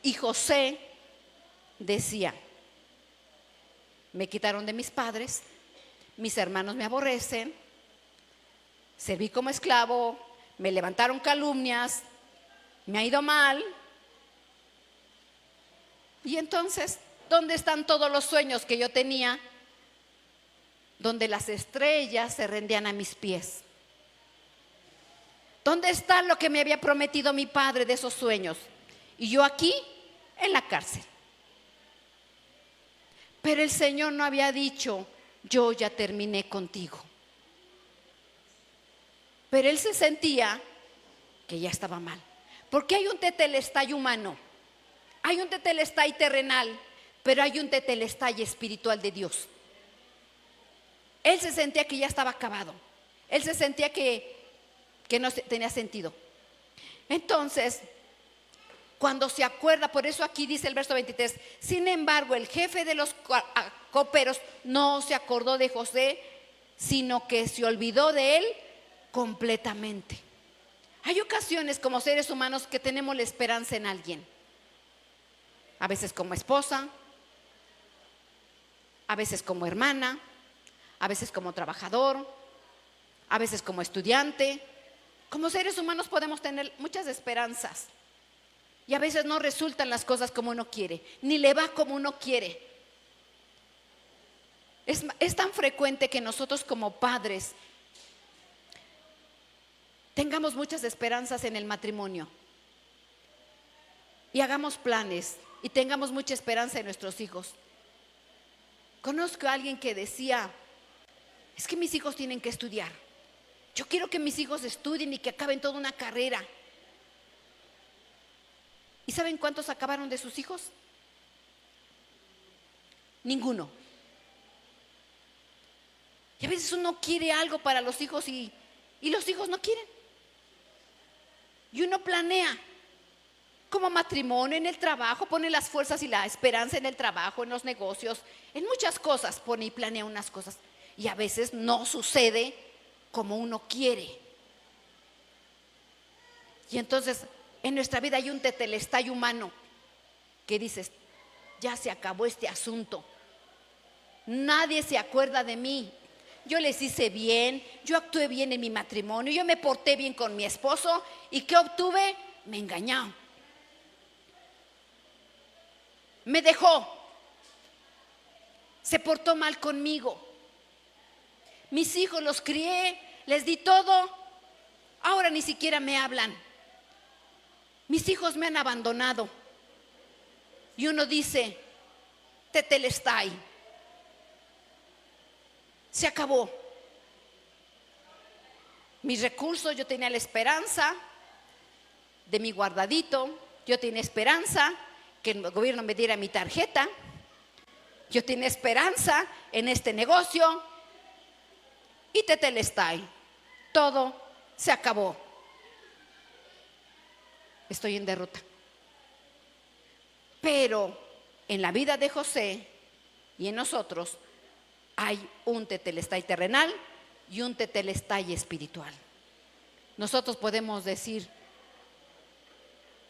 Y José decía: me quitaron de mis padres, mis hermanos me aborrecen, serví como esclavo, me levantaron calumnias, me ha ido mal. Y entonces, ¿dónde están todos los sueños que yo tenía? Donde las estrellas se rendían a mis pies. ¿Dónde está lo que me había prometido mi padre de esos sueños? Y yo aquí, en la cárcel. Pero el Señor no había dicho: yo ya terminé contigo. Pero él se sentía que ya estaba mal, porque hay un tetelestai humano, hay un tetelestai terrenal, pero hay un tetelestai espiritual de Dios. Él se sentía que ya estaba acabado, él se sentía que no tenía sentido. Entonces, cuando se acuerda, por eso aquí dice el verso 23: sin embargo, el jefe de los coperos no se acordó de José, sino que se olvidó de él completamente. Hay ocasiones como seres humanos que tenemos la esperanza en alguien, a veces como esposa, a veces como hermana, a veces como trabajador, a veces como estudiante. Como seres humanos podemos tener muchas esperanzas, y a veces no resultan las cosas como uno quiere, ni le va como uno quiere. Es tan frecuente que nosotros como padres tengamos muchas esperanzas en el matrimonio y hagamos planes y tengamos mucha esperanza en nuestros hijos. Conozco a alguien que decía: es que mis hijos tienen que estudiar, yo quiero que mis hijos estudien y que acaben toda una carrera. ¿Y saben cuántos acabaron de sus hijos? Ninguno. Y a veces uno quiere algo para los hijos y los hijos no quieren. Y uno planea como matrimonio, en el trabajo, pone las fuerzas y la esperanza en el trabajo, en los negocios, en muchas cosas pone y planea unas cosas, y a veces no sucede como uno quiere. Y entonces en nuestra vida hay un tetelestai humano que dices: ya se acabó este asunto, nadie se acuerda de mí. Yo les hice bien, yo actué bien en mi matrimonio, yo me porté bien con mi esposo, ¿y qué obtuve? Me engañó, me dejó, se portó mal conmigo. Mis hijos los crié, les di todo, ahora ni siquiera me hablan, mis hijos me han abandonado. Y uno dice, tetelestai, se acabó. Mis recursos, yo tenía la esperanza de mi guardadito, yo tenía esperanza que el gobierno me diera mi tarjeta, yo tenía esperanza en este negocio y tetelestai, todo se acabó. Estoy en derrota. Pero en la vida de José y en nosotros hay un tetelestai terrenal y un tetelestai espiritual. Nosotros podemos decir,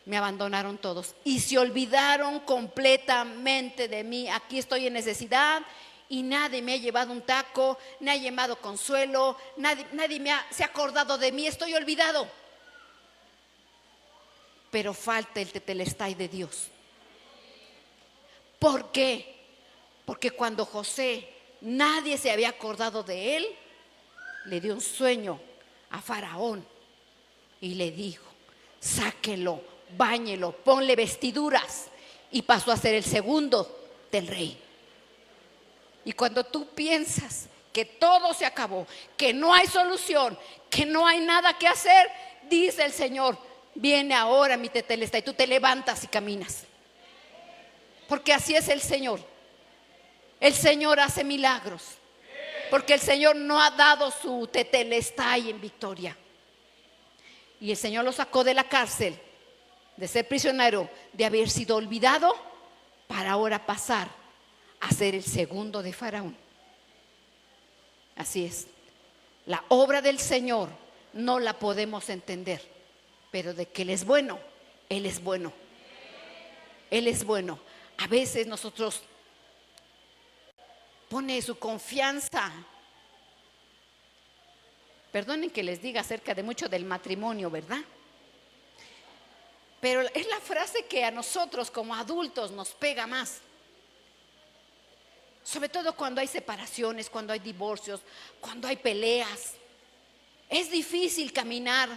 me abandonaron todos y se olvidaron completamente de mí. Aquí estoy en necesidad y nadie me ha llevado un taco, nadie me ha llevado consuelo, nadie se ha acordado de mí, estoy olvidado. Pero falta el tetelestai de Dios. ¿Por qué? Porque cuando José nadie se había acordado de él, le dio un sueño a Faraón y le dijo, sáquelo, báñelo, ponle vestiduras, y pasó a ser el segundo del rey. Y cuando tú piensas que todo se acabó, que no hay solución, que no hay nada que hacer, dice el Señor, viene ahora mi tetelestai, y tú te levantas y caminas. Porque así es el Señor. El Señor hace milagros. Porque el Señor no ha dado su tetelestai en victoria. Y el Señor lo sacó de la cárcel, de ser prisionero, de haber sido olvidado, para ahora pasar a ser el segundo de Faraón. Así es. La obra del Señor no la podemos entender, pero de que Él es bueno, Él es bueno. Él es bueno. A veces nosotros pone su confianza. Perdonen que les diga acerca de mucho del matrimonio, ¿verdad? Pero es la frase que a nosotros como adultos nos pega más. Sobre todo cuando hay separaciones, cuando hay divorcios, cuando hay peleas. Es difícil caminar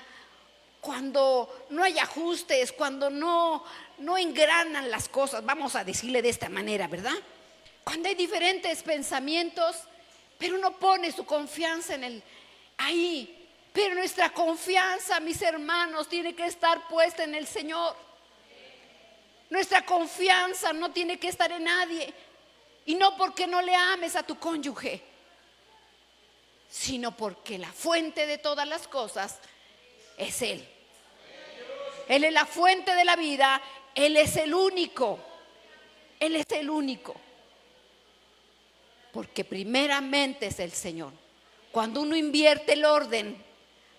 cuando no hay ajustes, cuando no engranan las cosas, vamos a decirle de esta manera, ¿verdad? Cuando hay diferentes pensamientos, pero uno pone su confianza ahí. Pero nuestra confianza, mis hermanos, tiene que estar puesta en el Señor. Nuestra confianza no tiene que estar en nadie. Y no porque no le ames a tu cónyuge, sino porque la fuente de todas las cosas es Él. Él es la fuente de la vida. Él es el único. Él es el único. Porque primeramente es el Señor. Cuando uno invierte el orden,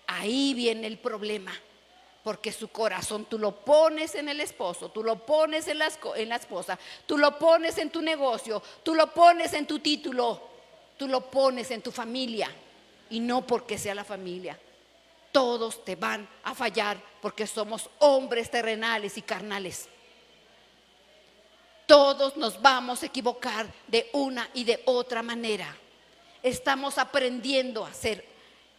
ahí viene el problema. Porque su corazón tú lo pones en el esposo, tú lo pones en la esposa, tú lo pones en tu negocio, tú lo pones en tu título, tú lo pones en tu familia. Y no porque sea la familia. Todos te van a fallar porque somos hombres terrenales y carnales. Todos nos vamos a equivocar de una y de otra manera. Estamos aprendiendo a ser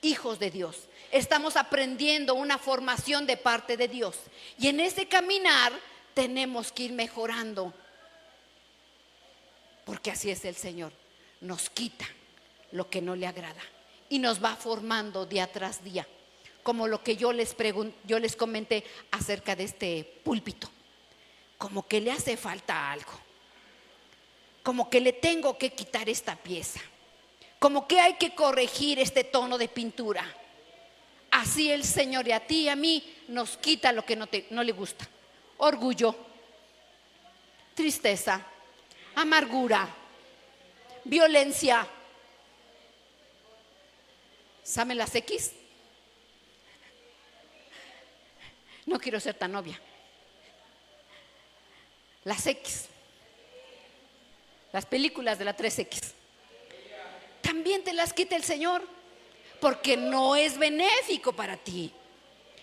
hijos de Dios. Estamos aprendiendo una formación de parte de Dios. Y en ese caminar tenemos que ir mejorando. Porque así es el Señor. Nos quita lo que no le agrada y nos va formando día tras día. Como lo que yo les comenté acerca de este púlpito. Como que le hace falta algo. Como que le tengo que quitar esta pieza. Como que hay que corregir este tono de pintura. Así el Señor y a ti y a mí nos quita lo que no le gusta. Orgullo, tristeza, amargura, violencia. ¿Saben las X? No quiero ser tan obvia. Las X. Las películas de la 3X. También te las quita el Señor. Porque no es benéfico para ti.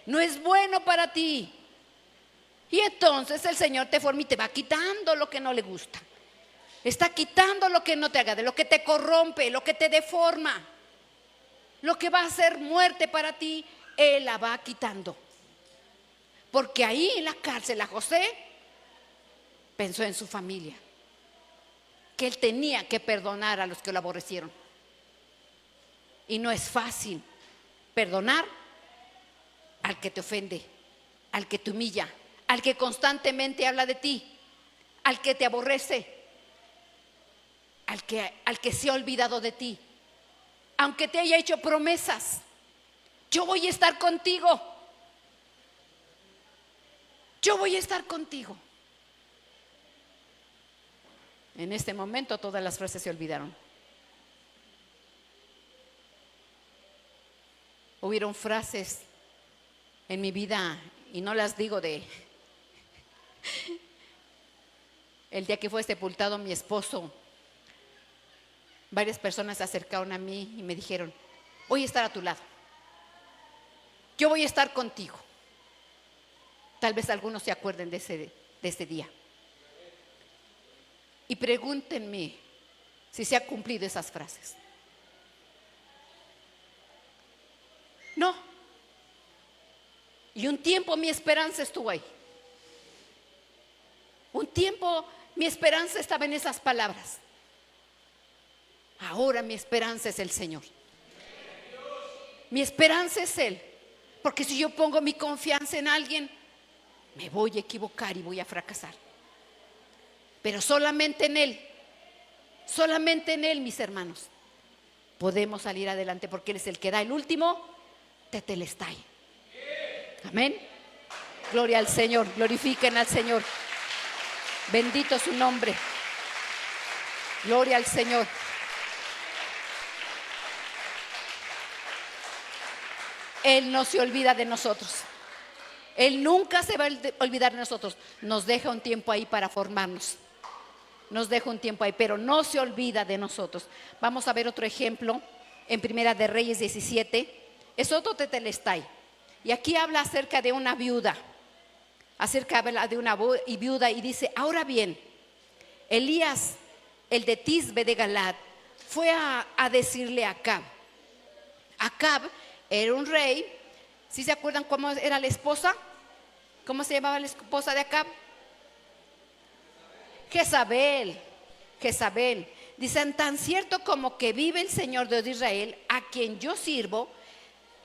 No es bueno para ti. Y entonces el Señor te forma y te va quitando lo que no le gusta. Está quitando lo que no te agrada, lo que te corrompe, lo que te deforma. Lo que va a ser muerte para ti, Él la va quitando. porque ahí en la cárcel a José pensó en su familia, que él tenía que perdonar a los que lo aborrecieron. Y no es fácil perdonar al que te ofende, al que te humilla, al que constantemente habla de ti, al que te aborrece, al que se ha olvidado de ti, aunque te haya hecho promesas. Yo voy a estar contigo, yo voy a estar contigo. En este momento todas las frases se olvidaron. Hubieron frases en mi vida, y no las digo de el día que fue sepultado mi esposo. Varias personas se acercaron a mí y me dijeron: voy a estar a tu lado, yo voy a estar contigo. Tal vez algunos se acuerden de ese día. Y pregúntenme si se han cumplido esas frases. No. Y un tiempo mi esperanza estuvo ahí. Un tiempo mi esperanza estaba en esas palabras. Ahora mi esperanza es el Señor. Mi esperanza es Él. Porque si yo pongo mi confianza en alguien, me voy a equivocar y voy a fracasar. Pero solamente en Él, mis hermanos, podemos salir adelante, porque Él es el que da el último tetelestai. Amén. Gloria al Señor, glorifiquen al Señor. Bendito su nombre. Gloria al Señor. Él no se olvida de nosotros. Él nunca se va a olvidar de nosotros. Nos deja un tiempo ahí para formarnos. Nos deja un tiempo ahí, pero no se olvida de nosotros. Vamos a ver otro ejemplo en Primera de Reyes 17. Es otro tetelestai. Y aquí habla acerca de una viuda. Habla de una viuda y dice: ahora bien, Elías, el de Tisbe de Galad, fue a decirle a Acab. Acab era un rey. ¿Sí se acuerdan cómo era la esposa? ¿Cómo se llamaba la esposa de Acab? Jezabel. Dicen: tan cierto como que vive el Señor Dios de Israel, a quien yo sirvo,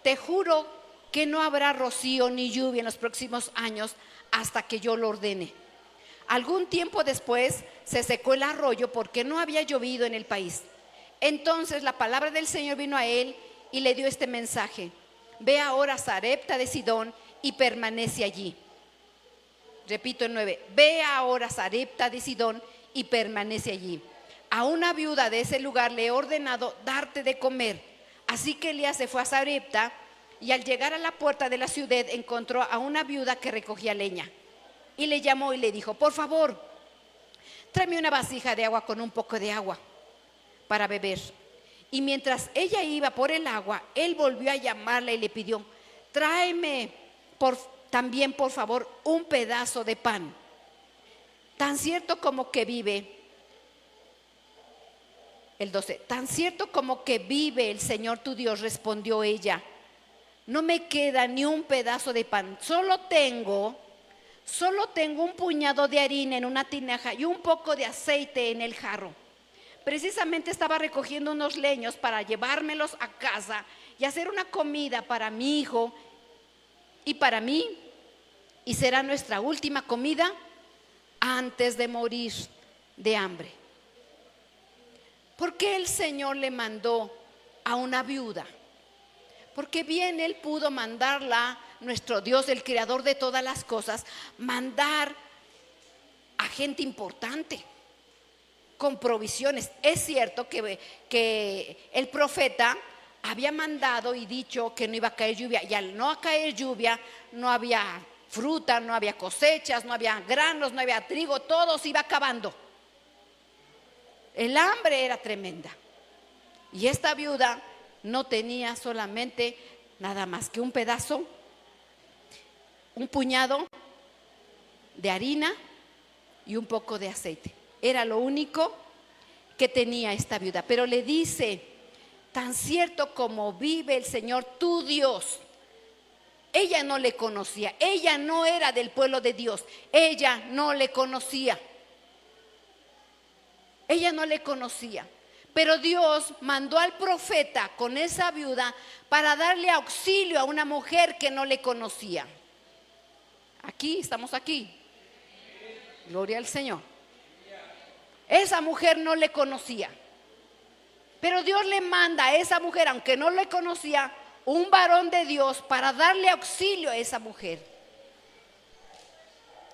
te juro que no habrá rocío ni lluvia en los próximos años hasta que yo lo ordene. Algún tiempo después se secó el arroyo porque no había llovido en el país. Entonces la palabra del Señor vino a él y le dio este mensaje: ve ahora a Sarepta de Sidón y permanece allí. Repito el 9: ve ahora a Sarepta de Sidón y permanece allí. A una viuda de ese lugar le he ordenado darte de comer. Así que Elías se fue a Sarepta, y al llegar a la puerta de la ciudad encontró a una viuda que recogía leña. Y le llamó y le dijo: por favor, tráeme una vasija de agua con un poco de agua para beber. Y mientras ella iba por el agua, él volvió a llamarla y le pidió: tráeme también por favor un pedazo de pan. Tan cierto como que vive, el 12, tan cierto como que vive el Señor tu Dios, respondió ella, no me queda ni un pedazo de pan, solo tengo un puñado de harina en una tinaja y un poco de aceite en el jarro. Precisamente estaba recogiendo unos leños para llevármelos a casa y hacer una comida para mi hijo y para mí, y será nuestra última comida antes de morir de hambre. ¿Por qué el Señor le mandó a una viuda? Porque bien Él pudo mandarla, nuestro Dios, el creador de todas las cosas, mandar a gente importante con provisiones. Es cierto que el profeta había mandado y dicho que no iba a caer lluvia, y al no caer lluvia no había fruta, no había cosechas, no había granos, no había trigo, todo se iba acabando. El hambre era tremenda. Y esta viuda no tenía solamente nada más que un pedazo, un puñado de harina y un poco de aceite. Era lo único que tenía esta viuda. Pero le dice: tan cierto como vive el Señor tu Dios, Ella no le conocía, ella no era del pueblo de Dios, ella no le conocía. Ella no le conocía. Pero Dios mandó al profeta con esa viuda para darle auxilio a una mujer que no le conocía. Aquí, estamos aquí. Gloria al Señor. Esa mujer no le conocía. Pero Dios le manda a esa mujer, aunque no le conocía, un varón de Dios para darle auxilio a esa mujer.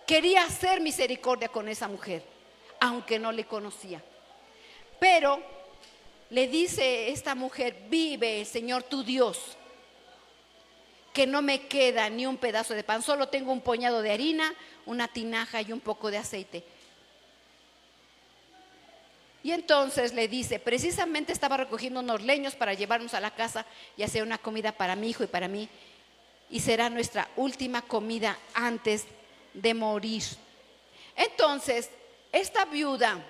Quería hacer misericordia con esa mujer, aunque no le conocía. Pero le dice esta mujer: vive el Señor tu Dios, que no me queda ni un pedazo de pan, solo tengo un puñado de harina, una tinaja y un poco de aceite. Y entonces le dice: precisamente estaba recogiendo unos leños para llevarnos a la casa y hacer una comida para mi hijo y para mí, y será nuestra última comida antes de morir. Entonces esta viuda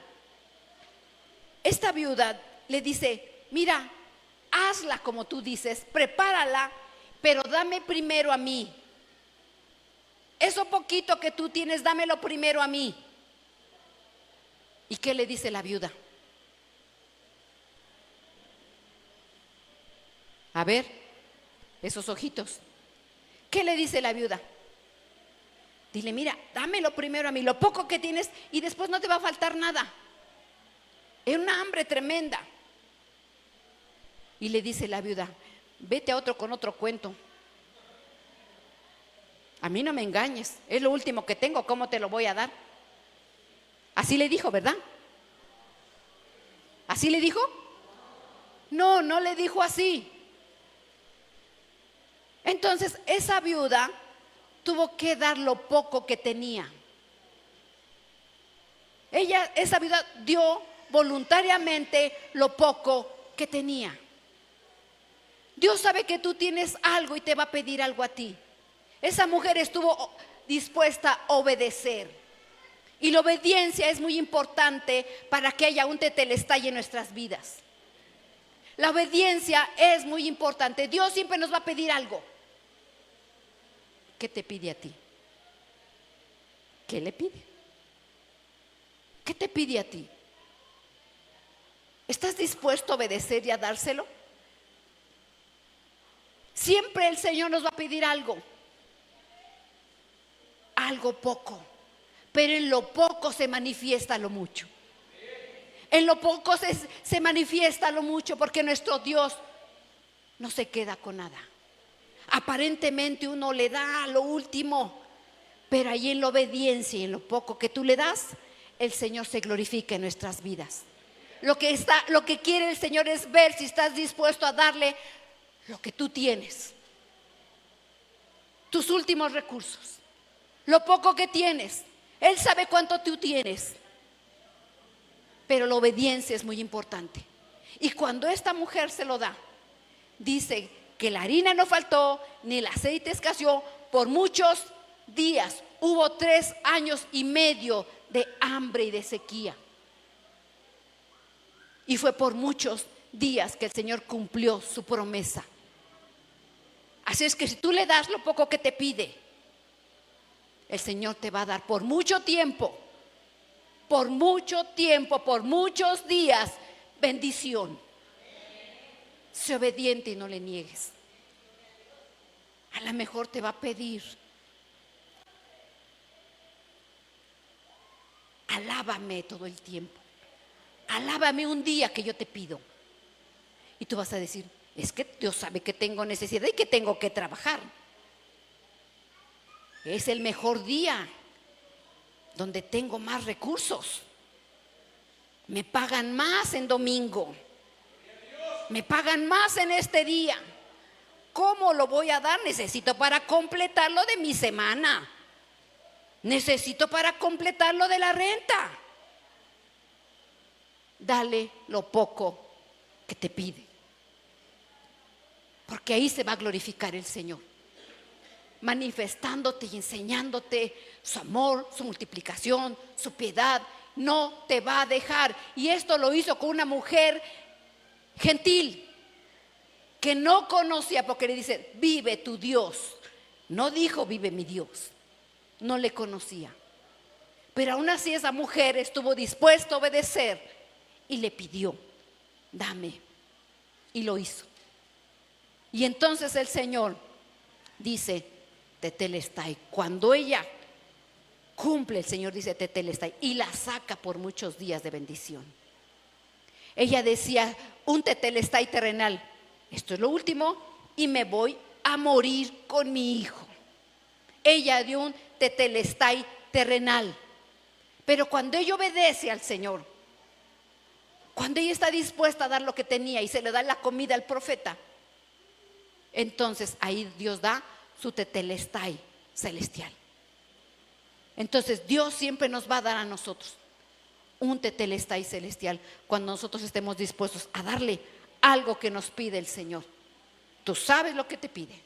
le dice: mira, hazla como tú dices, prepárala, pero dame primero a mí. Eso poquito que tú tienes, dámelo primero a mí. ¿Y qué le dice la viuda? A ver, esos ojitos. ¿Qué le dice la viuda? Dile: mira, dámelo primero a mí, lo poco que tienes, y después no te va a faltar nada. Es una hambre tremenda. Y le dice la viuda: vete a otro con otro cuento. A mí no me engañes, es lo último que tengo, ¿cómo te lo voy a dar? Así le dijo, ¿verdad? ¿Así le dijo? No, no le dijo así. Entonces esa viuda tuvo que dar lo poco que tenía. Esa viuda dio voluntariamente lo poco que tenía. Dios sabe que tú tienes algo y te va a pedir algo a ti. Esa mujer estuvo dispuesta a obedecer. Y la obediencia es muy importante para que haya un tetelestai en nuestras vidas. La obediencia es muy importante. Dios siempre nos va a pedir algo. ¿Qué te pide a ti? ¿Qué le pide? ¿Qué te pide a ti? ¿Estás dispuesto a obedecer y a dárselo? Siempre el Señor nos va a pedir algo. Algo poco. Pero en lo poco se manifiesta lo mucho. En lo poco se manifiesta lo mucho, porque nuestro Dios no se queda con nada. Aparentemente uno le da lo último, pero ahí en la obediencia y en lo poco que tú le das, el Señor se glorifica en nuestras vidas. Lo que quiere el Señor es ver si estás dispuesto a darle lo que tú tienes, tus últimos recursos, lo poco que tienes. Él sabe cuánto tú tienes, pero la obediencia es muy importante. Y cuando esta mujer se lo da, dice que la harina no faltó, ni el aceite escaseó por muchos días. Hubo 3 años y medio de hambre y de sequía. Y fue por muchos días que el Señor cumplió su promesa. Así es que si tú le das lo poco que te pide, el Señor te va a dar por mucho tiempo, por muchos días, bendición. Sé obediente y no le niegues. A lo mejor te va a pedir: alábame todo el tiempo. Alábame un día que yo te pido. Y tú vas a decir: es que Dios sabe que tengo necesidad y que tengo que trabajar. Es el mejor día donde tengo más recursos. Me pagan más en domingo. Me pagan más en este día. ¿Cómo lo voy a dar? Necesito para completar lo de mi semana. Necesito para completar lo de la renta. Dale lo poco que te pide, porque ahí se va a glorificar el Señor, manifestándote y enseñándote su amor, su multiplicación, su piedad. No te va a dejar. Y esto lo hizo con una mujer gentil que no conocía, porque le dice: vive tu Dios, No dijo vive mi Dios, no le conocía. Pero aún así esa mujer estuvo dispuesta a obedecer y le pidió, dame. Y lo hizo. Y entonces el Señor dice, tetelestai. Cuando ella cumple, el Señor dice tetelestai y la saca por muchos días de bendición. Ella decía, un tetelestai terrenal, esto es lo último y me voy a morir con mi hijo. Ella dio un tetelestai terrenal. Pero cuando ella obedece al Señor, cuando ella está dispuesta a dar lo que tenía y se le da la comida al profeta, entonces ahí Dios da su tetelestai celestial. Entonces Dios siempre nos va a dar a nosotros un tetelestai celestial cuando nosotros estemos dispuestos a darle algo que nos pide el Señor. Tú sabes lo que te pide,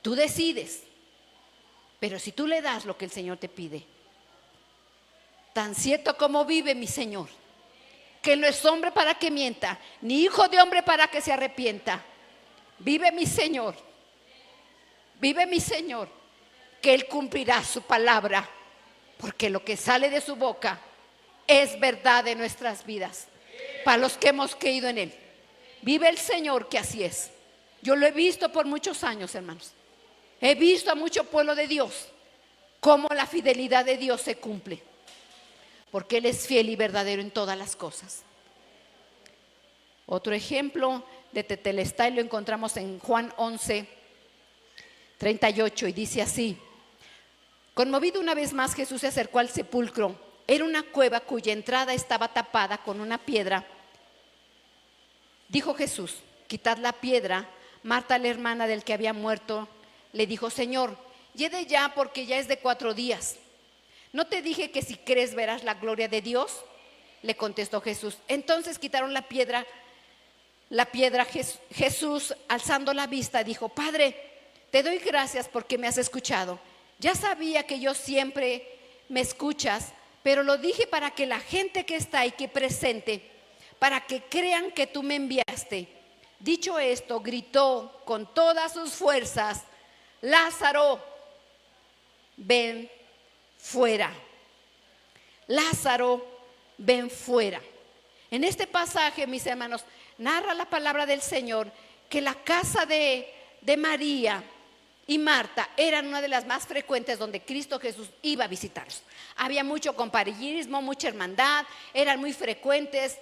tú decides, pero si tú le das lo que el Señor te pide, tan cierto como vive mi Señor, que no es hombre para que mienta, ni hijo de hombre para que se arrepienta. Vive mi Señor, que Él cumplirá su palabra, porque lo que sale de su boca es verdad de nuestras vidas, para los que hemos creído en Él. Vive el Señor que así es. Yo lo he visto por muchos años, hermanos. He visto a mucho pueblo de Dios cómo la fidelidad de Dios se cumple, porque Él es fiel y verdadero en todas las cosas. Otro ejemplo de tetelestai lo encontramos en Juan 11:38 y dice así: conmovido una vez más, Jesús se acercó al sepulcro. Era una cueva cuya entrada estaba tapada con una piedra. Dijo Jesús, quitad la piedra. Marta, la hermana del que había muerto, le dijo, Señor, llegue ya, porque ya es de 4 días. ¿No te dije que si crees verás la gloria de Dios? Le contestó Jesús. Entonces quitaron la piedra. Jesús, alzando la vista, dijo, Padre, te doy gracias porque me has escuchado. Ya sabía que yo siempre me escuchas, pero lo dije para que la gente que está aquí presente, para que crean que tú me enviaste. Dicho esto, gritó con todas sus fuerzas, Lázaro, ven fuera. Lázaro, ven fuera. En este pasaje, mis hermanos, narra la palabra del Señor que la casa de María y Marta eran una de las más frecuentes donde Cristo Jesús iba a visitarlos. Había mucho compañerismo, mucha hermandad, eran muy frecuentes,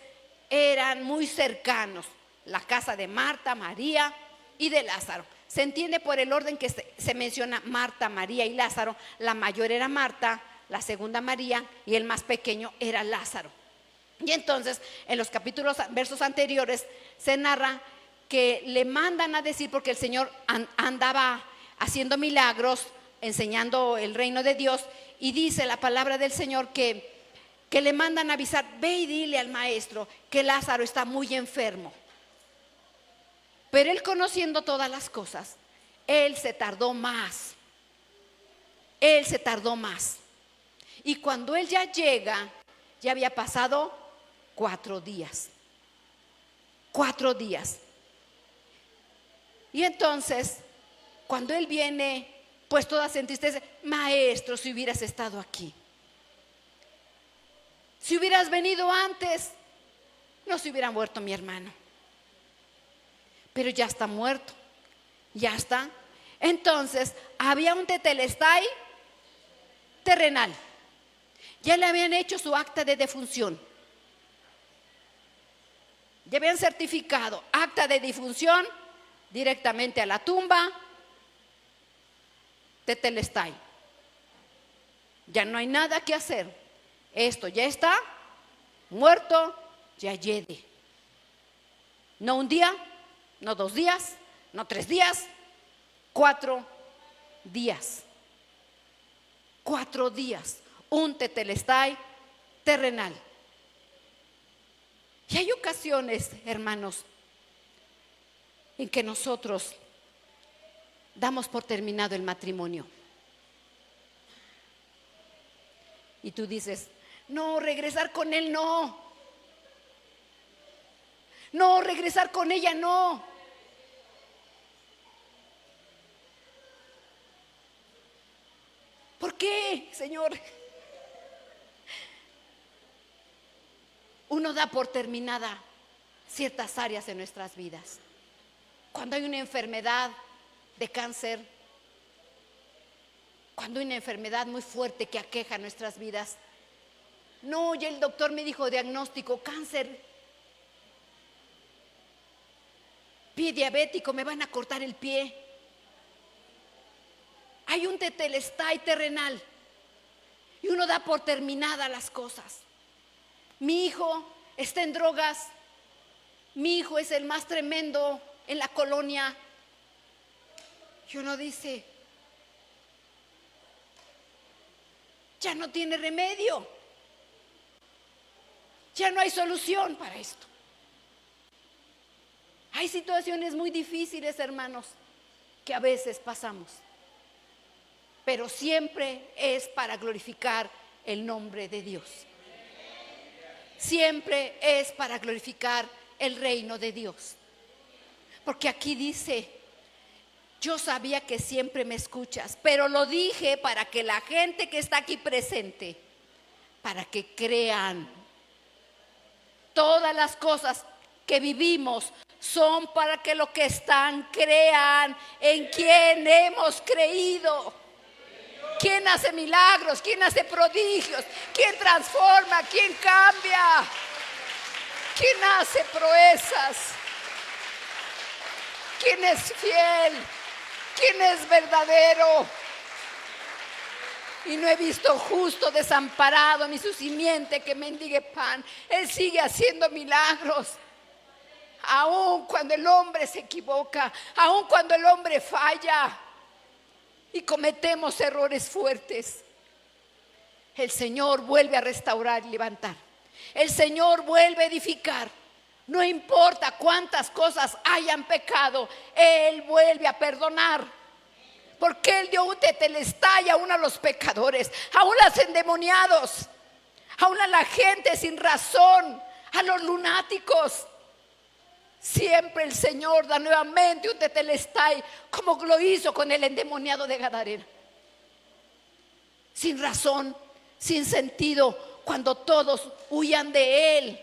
eran muy cercanos. La casa de Marta, María y de Lázaro. Se entiende por el orden que se menciona Marta, María y Lázaro. La mayor era Marta, la segunda María y el más pequeño era Lázaro. Y entonces en los versos anteriores se narra que le mandan a decir, porque el Señor andaba haciendo milagros, enseñando el reino de Dios, y dice la palabra del Señor que le mandan a avisar, ve y dile al maestro que Lázaro está muy enfermo. Pero él, conociendo todas las cosas, él se tardó más. Y cuando él ya llega, ya había pasado 4 días. 4 días. Y entonces, cuando él viene, pues toda se entristece. Maestro, si hubieras estado aquí, si hubieras venido antes, no se hubiera muerto mi hermano. Pero ya está muerto, ya está. Entonces, había un tetelestai terrenal. Ya le habían hecho su acta de defunción. Ya habían certificado acta de defunción directamente a la tumba. Tetelestai. Ya no hay nada que hacer. Esto ya está muerto, ya yede. No un día, no 2 días, no 3 días, 4 días. 4 días. Un tetelestai terrenal. Y hay ocasiones, hermanos, en que nosotros damos por terminado el matrimonio. Y tú dices, no, regresar con él no. No, regresar con ella no. qué, Señor? Uno da por terminada ciertas áreas de nuestras vidas. Cuando hay una enfermedad de cáncer, cuando hay una enfermedad muy fuerte que aqueja nuestras vidas, no, ya el doctor me dijo diagnóstico, cáncer, pie diabético, me van a cortar el pie. Hay un tetelestai terrenal y uno da por terminada las cosas. Mi hijo está en drogas, mi hijo es el más tremendo en la colonia. Y uno dice, ya no tiene remedio, ya no hay solución para esto. Hay situaciones muy difíciles, hermanos, que a veces pasamos, pero siempre es para glorificar el nombre de Dios. Siempre es para glorificar el reino de Dios. Porque aquí dice, yo sabía que siempre me escuchas, pero lo dije para que la gente que está aquí presente, para que crean. Todas las cosas que vivimos son para que los que están crean en quien hemos creído. ¿Quién hace milagros? ¿Quién hace prodigios? ¿Quién transforma? ¿Quién cambia? ¿Quién hace proezas? ¿Quién es fiel? ¿Quién es verdadero? Y no he visto justo desamparado ni su simiente que mendigue pan. Él sigue haciendo milagros. Aun cuando el hombre se equivoca, aun cuando el hombre falla y cometemos errores fuertes, el Señor vuelve a restaurar y levantar. El Señor vuelve a edificar. No importa cuántas cosas hayan pecado, Él vuelve a perdonar. Porque Él dio un tetelestai aún a los pecadores, aún a los endemoniados, aún a la gente sin razón, a los lunáticos. Siempre el Señor da nuevamente un tetelestai, como lo hizo con el endemoniado de Gadarena. Sin razón, sin sentido, cuando todos huían de Él,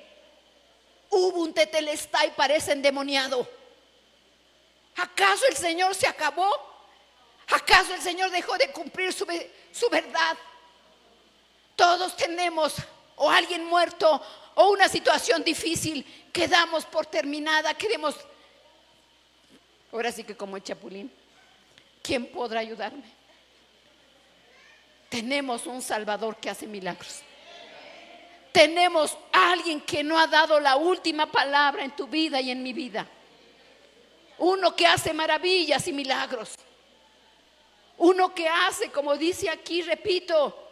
hubo un tetelestai para ese endemoniado. ¿Acaso el Señor se acabó? ¿Acaso el Señor dejó de cumplir su verdad? Todos tenemos o alguien muerto o una situación difícil que damos por terminada, queremos, ahora sí que como el Chapulín, ¿quién podrá ayudarme? Tenemos un Salvador que hace milagros. Tenemos a alguien que no ha dado la última palabra en tu vida y en mi vida. Uno que hace maravillas y milagros. Uno que hace, como dice aquí, repito,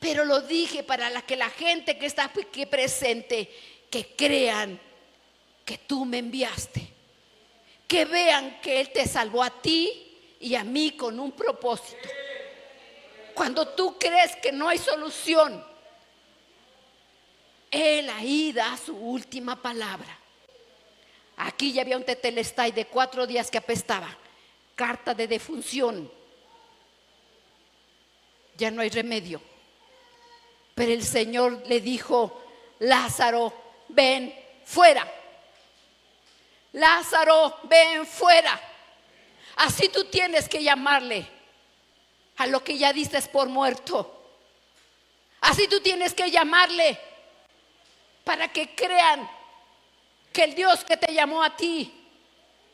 pero lo dije para que la gente que está aquí presente, que crean que tú me enviaste, que vean que Él te salvó a ti y a mí con un propósito. Cuando tú crees que no hay solución, Él ahí da su última palabra. Aquí ya había un tetelestai de 4 días que apestaba, carta de defunción. Ya no hay remedio. Pero el Señor le dijo, Lázaro, ven fuera. Lázaro, ven fuera. Así tú tienes que llamarle a lo que ya diste por muerto. Así tú tienes que llamarle para que crean que el Dios que te llamó a ti,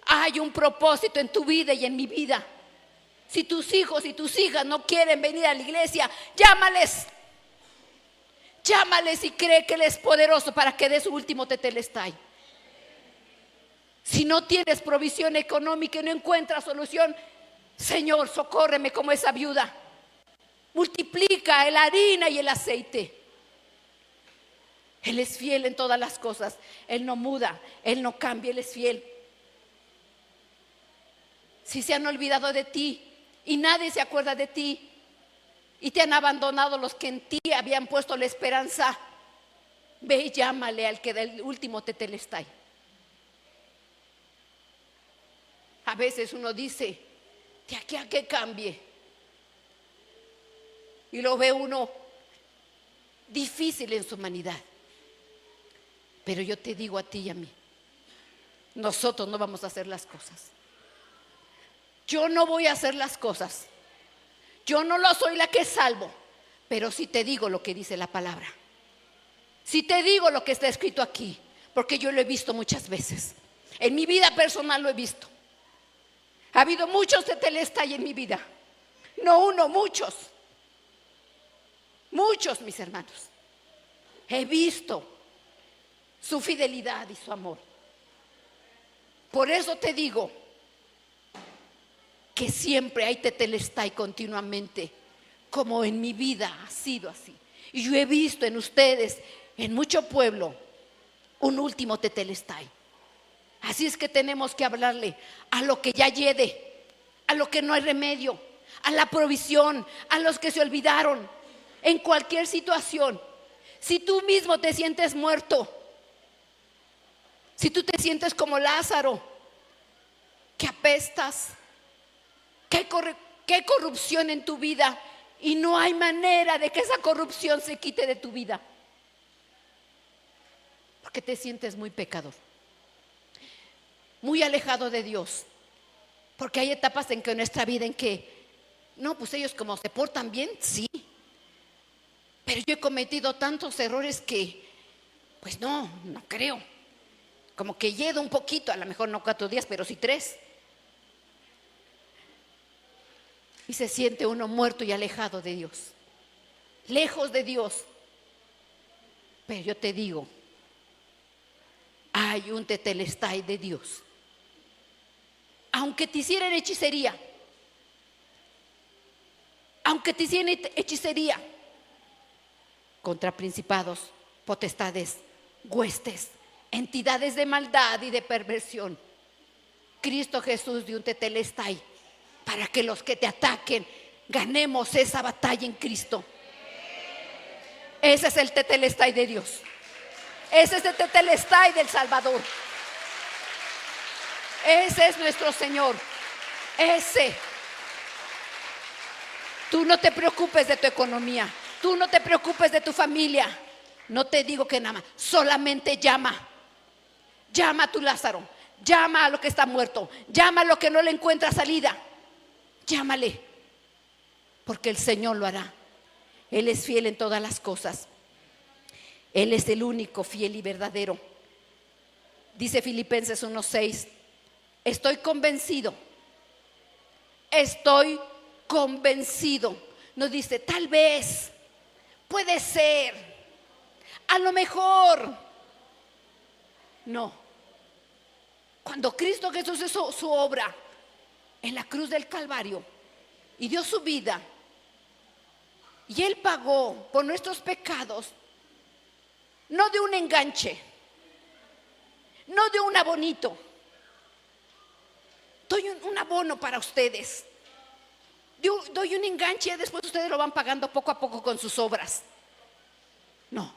hay un propósito en tu vida y en mi vida. Si tus hijos y tus hijas no quieren venir a la iglesia, llámales. Llámales y cree que Él es poderoso para que dé su último tetelestai. Si no tienes provisión económica y no encuentras solución, Señor, socórreme como esa viuda. Multiplica la harina y el aceite. Él es fiel en todas las cosas. Él no muda, Él no cambia, Él es fiel. Si se han olvidado de ti y nadie se acuerda de ti y te han abandonado los que en ti habían puesto la esperanza, ve y llámale al que da el último tetelestai. A veces uno dice, de aquí a que cambie, y lo ve uno difícil en su humanidad. Pero yo te digo a ti y a mí, nosotros no vamos a hacer las cosas. Yo no voy a hacer las cosas. Yo no lo soy la que salvo, pero sí te digo lo que dice la palabra. Sí te digo lo que está escrito aquí, porque yo lo he visto muchas veces. En mi vida personal lo he visto. Ha habido muchos tetelestai en mi vida. No uno, muchos. Muchos, mis hermanos. He visto su fidelidad y su amor. Por eso te digo que siempre hay tetelestai continuamente, como en mi vida ha sido así. Y yo he visto en ustedes, en mucho pueblo, un último tetelestai. Así es que tenemos que hablarle a lo que ya llegue, a lo que no hay remedio, a la provisión, a los que se olvidaron, en cualquier situación. Si tú mismo te sientes muerto, si tú te sientes como Lázaro, que apestas, que hay corrupción en tu vida y no hay manera de que esa corrupción se quite de tu vida, porque te sientes muy pecador, muy alejado de Dios, porque hay etapas en que nuestra vida en que, no, pues ellos como se portan bien, sí, pero yo he cometido tantos errores que, pues no creo, como que lledo un poquito, a lo mejor no 4 días, pero sí 3. Y se siente uno muerto y alejado de Dios, lejos de Dios. Pero yo te digo, hay un tetelestai de Dios. Aunque te hicieran hechicería, contra principados, potestades, huestes, entidades de maldad y de perversión, Cristo Jesús dio un tetelestai para que los que te ataquen ganemos esa batalla en Cristo. Ese es el tetelestai de Dios. Ese es el tetelestai del Salvador. Ese es nuestro Señor. Ese. Tú no te preocupes de tu economía. Tú no te preocupes de tu familia. No te digo que nada más. Solamente llama. Llama a tu Lázaro. Llama a lo que está muerto. Llama a lo que no le encuentra salida. Llámale. Porque el Señor lo hará. Él es fiel en todas las cosas. Él es el único fiel y verdadero. Dice Filipenses 1:6. Estoy convencido. No dice tal vez, puede ser, a lo mejor. No. Cuando Cristo Jesús hizo su obra en la cruz del Calvario y dio su vida, y Él pagó por nuestros pecados, no de un enganche, no de un abonito. Doy un abono para ustedes. Doy un enganche y después ustedes lo van pagando poco a poco con sus obras. No.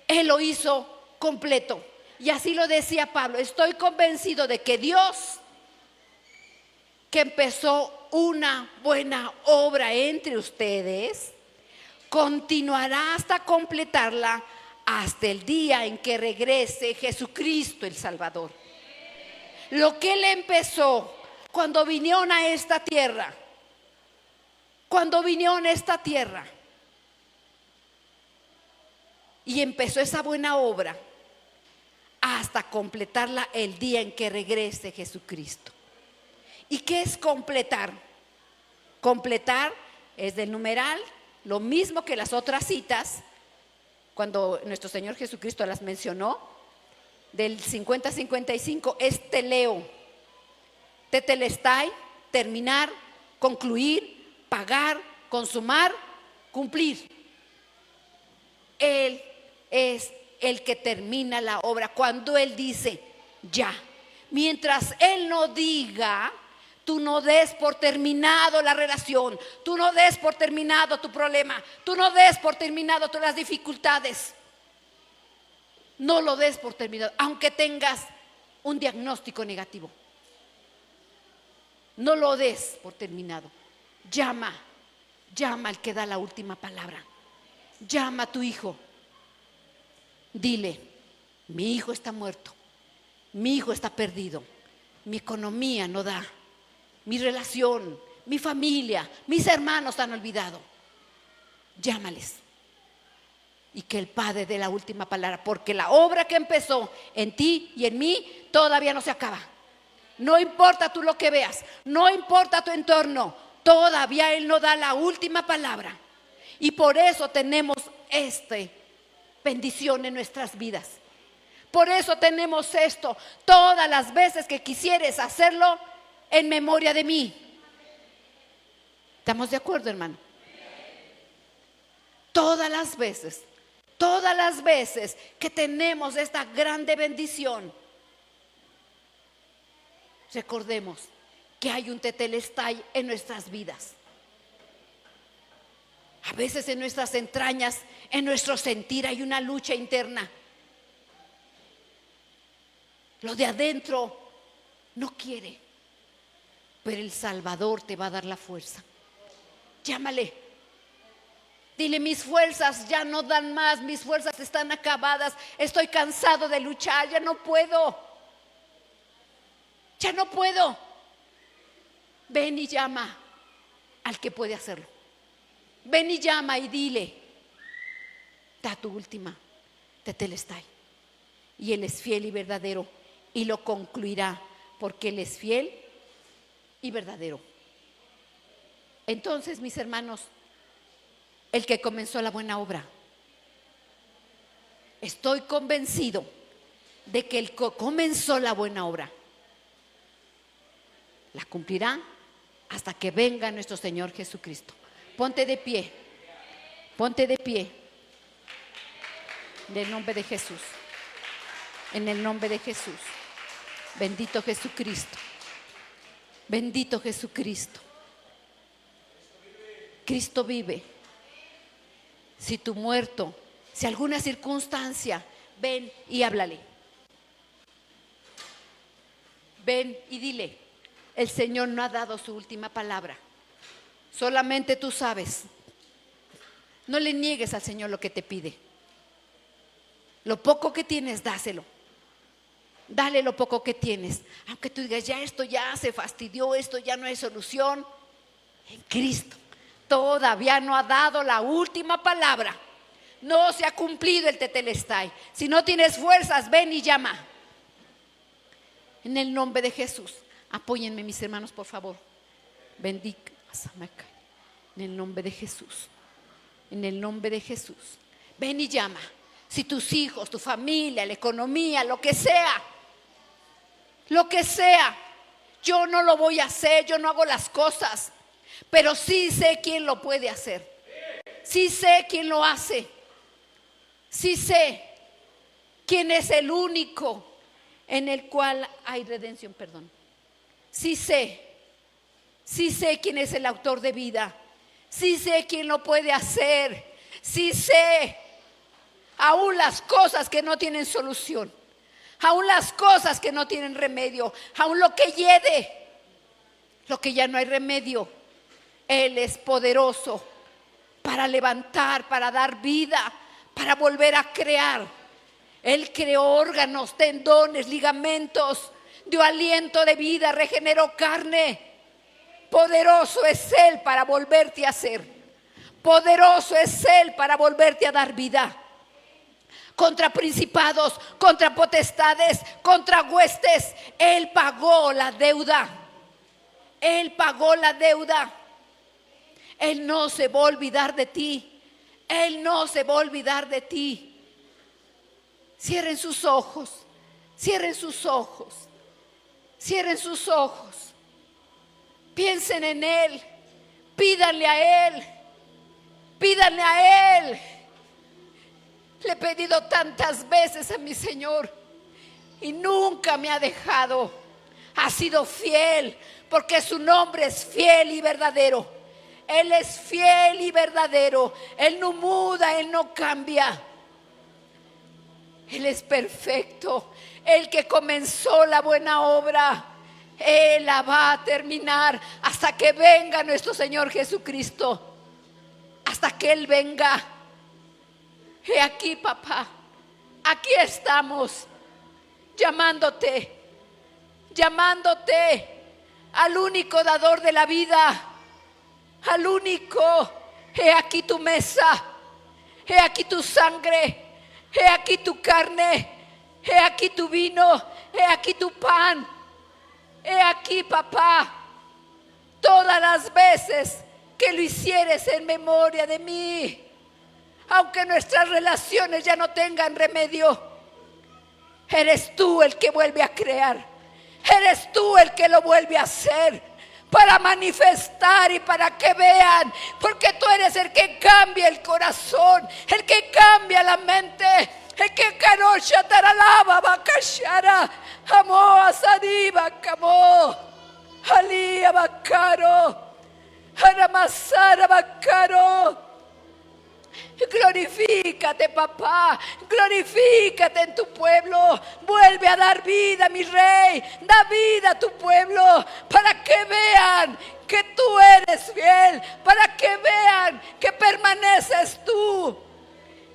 Él lo hizo completo. Y así lo decía Pablo. Estoy convencido de que Dios, que empezó una buena obra entre ustedes, continuará hasta completarla hasta el día en que regrese Jesucristo el Salvador. Lo que Él empezó cuando vinieron a esta tierra, y empezó esa buena obra hasta completarla el día en que regrese Jesucristo. ¿Y qué es completar? Completar es del numeral, lo mismo que las otras citas, cuando nuestro Señor Jesucristo las mencionó, del 50-55, es teleo, tetelestai, terminar, concluir, pagar, consumar, cumplir. Él es el que termina la obra. Cuando Él dice ya, mientras Él no diga, tú no des por terminado la relación, tú no des por terminado tu problema, tú no des por terminado todas las dificultades. No lo des por terminado, aunque tengas un diagnóstico negativo. No lo des por terminado. Llama Llama al que da la última palabra. Llama a tu hijo. Dile: mi hijo está muerto, mi hijo está perdido, mi economía no da, mi relación, mi familia, mis hermanos han olvidado. Llámales. Y que el Padre dé la última palabra, porque la obra que empezó en ti y en mí todavía no se acaba. No importa tú lo que veas, no importa tu entorno, todavía Él no da la última palabra. Y por eso tenemos esta bendición en nuestras vidas. Por eso tenemos esto todas las veces que quisieres hacerlo en memoria de mí. ¿Estamos de acuerdo, hermano? Todas las veces que tenemos esta grande bendición, recordemos que hay un tetelestai en nuestras vidas. A veces en nuestras entrañas, en nuestro sentir hay una lucha interna. Lo de adentro no quiere, pero el Salvador te va a dar la fuerza. Llámale. Dile: mis fuerzas ya no dan más, mis fuerzas están acabadas, estoy cansado de luchar, ya no puedo. Ya no puedo. Ven y llama al que puede hacerlo. Ven y llama y dile: da tu última tetelestai. Y Él es fiel y verdadero y lo concluirá, porque Él es fiel y verdadero. Entonces, mis hermanos, el que comenzó la buena obra, estoy convencido de que el que comenzó la buena obra la cumplirá hasta que venga nuestro Señor Jesucristo. Ponte de pie, ponte de pie, en el nombre de Jesús, en el nombre de Jesús. Bendito Jesucristo, bendito Jesucristo. Cristo vive. Si tú muerto, si alguna circunstancia, ven y háblale. Ven y dile: el Señor no ha dado su última palabra. Solamente tú sabes. No le niegues al Señor lo que te pide. Lo poco que tienes, dáselo. Dale lo poco que tienes. Aunque tú digas: ya esto ya se fastidió, esto ya no hay solución. En Cristo todavía no ha dado la última palabra. No se ha cumplido el tetelestai. Si no tienes fuerzas, ven y llama. En el nombre de Jesús. Apóyenme, mis hermanos, por favor. Bendiga. En el nombre de Jesús. En el nombre de Jesús. Ven y llama. Si tus hijos, tu familia, la economía, lo que sea. Lo que sea. Yo no lo voy a hacer, yo no hago las cosas. Pero sí sé quién lo puede hacer. Sí sé quién lo hace. Sí sé quién es el único en el cual hay redención, perdón. Sí sé quién es el autor de vida. Sí sé quién lo puede hacer. Sí sé aún las cosas que no tienen solución, aún las cosas que no tienen remedio, aún lo que hiede, lo que ya no hay remedio. Él es poderoso para levantar, para dar vida, para volver a crear. Él creó órganos, tendones, ligamentos, dio aliento de vida, regeneró carne. Poderoso es Él para volverte a hacer. Poderoso es Él para volverte a dar vida. Contra principados, contra potestades, contra huestes, Él pagó la deuda. Él pagó la deuda. Él no se va a olvidar de ti. Él no se va a olvidar de ti. Cierren sus ojos. Cierren sus ojos. Cierren sus ojos. Piensen en Él. Pídanle a Él. Pídanle a Él. Le he pedido tantas veces a mi Señor y nunca me ha dejado. Ha sido fiel, porque su nombre es fiel y verdadero. Él es fiel y verdadero. Él no muda, Él no cambia. Él es perfecto. El que comenzó la buena obra, Él la va a terminar hasta que venga nuestro Señor Jesucristo. hasta que Él venga. He aquí, papá, aquí estamos llamándote al único dador de la vida, al único. He aquí tu mesa, he aquí tu sangre, he aquí tu carne, he aquí tu vino, he aquí tu pan, he aquí, papá, todas las veces que lo hicieres en memoria de mí. Aunque nuestras relaciones ya no tengan remedio, eres tú el que vuelve a crear, eres tú el que lo vuelve a hacer, para manifestar y para que vean, porque tú eres el que cambia el corazón, el que cambia la mente, el que carocha taralaba bakashara, amo asadiba camo, alía bacaro, aramasara bacaro. Glorifícate, papá, glorifícate en tu pueblo. Vuelve a dar vida, mi rey, da vida a tu pueblo, para que vean que tú eres fiel, para que vean que permaneces tú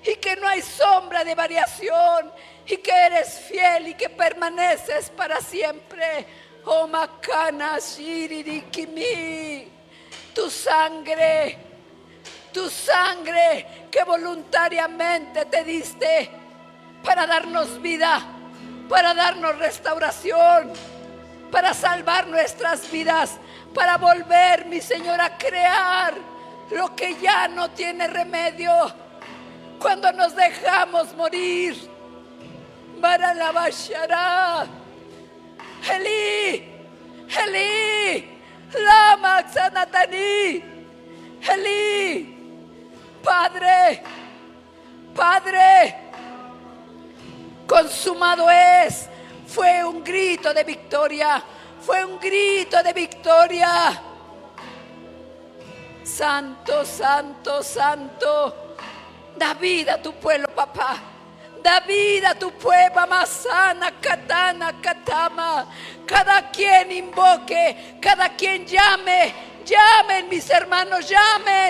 y que no hay sombra de variación, y que eres fiel y que permaneces para siempre. Oh Makana Shiririkimi, tu sangre que voluntariamente te diste para darnos vida, para darnos restauración, para salvar nuestras vidas, para volver, mi Señor, a crear lo que ya no tiene remedio. Cuando nos dejamos morir, Baralabashara, Eli, Eli, Lama Xanatani, Eli. Padre, consumado es. Fue un grito de victoria, fue un grito de victoria. Santo, santo, santo. Da vida a tu pueblo, papá. Da vida a tu pueblo, Masana, Katana, Katama. Cada quien invoque, cada quien llame. Llamen, mis hermanos, llamen.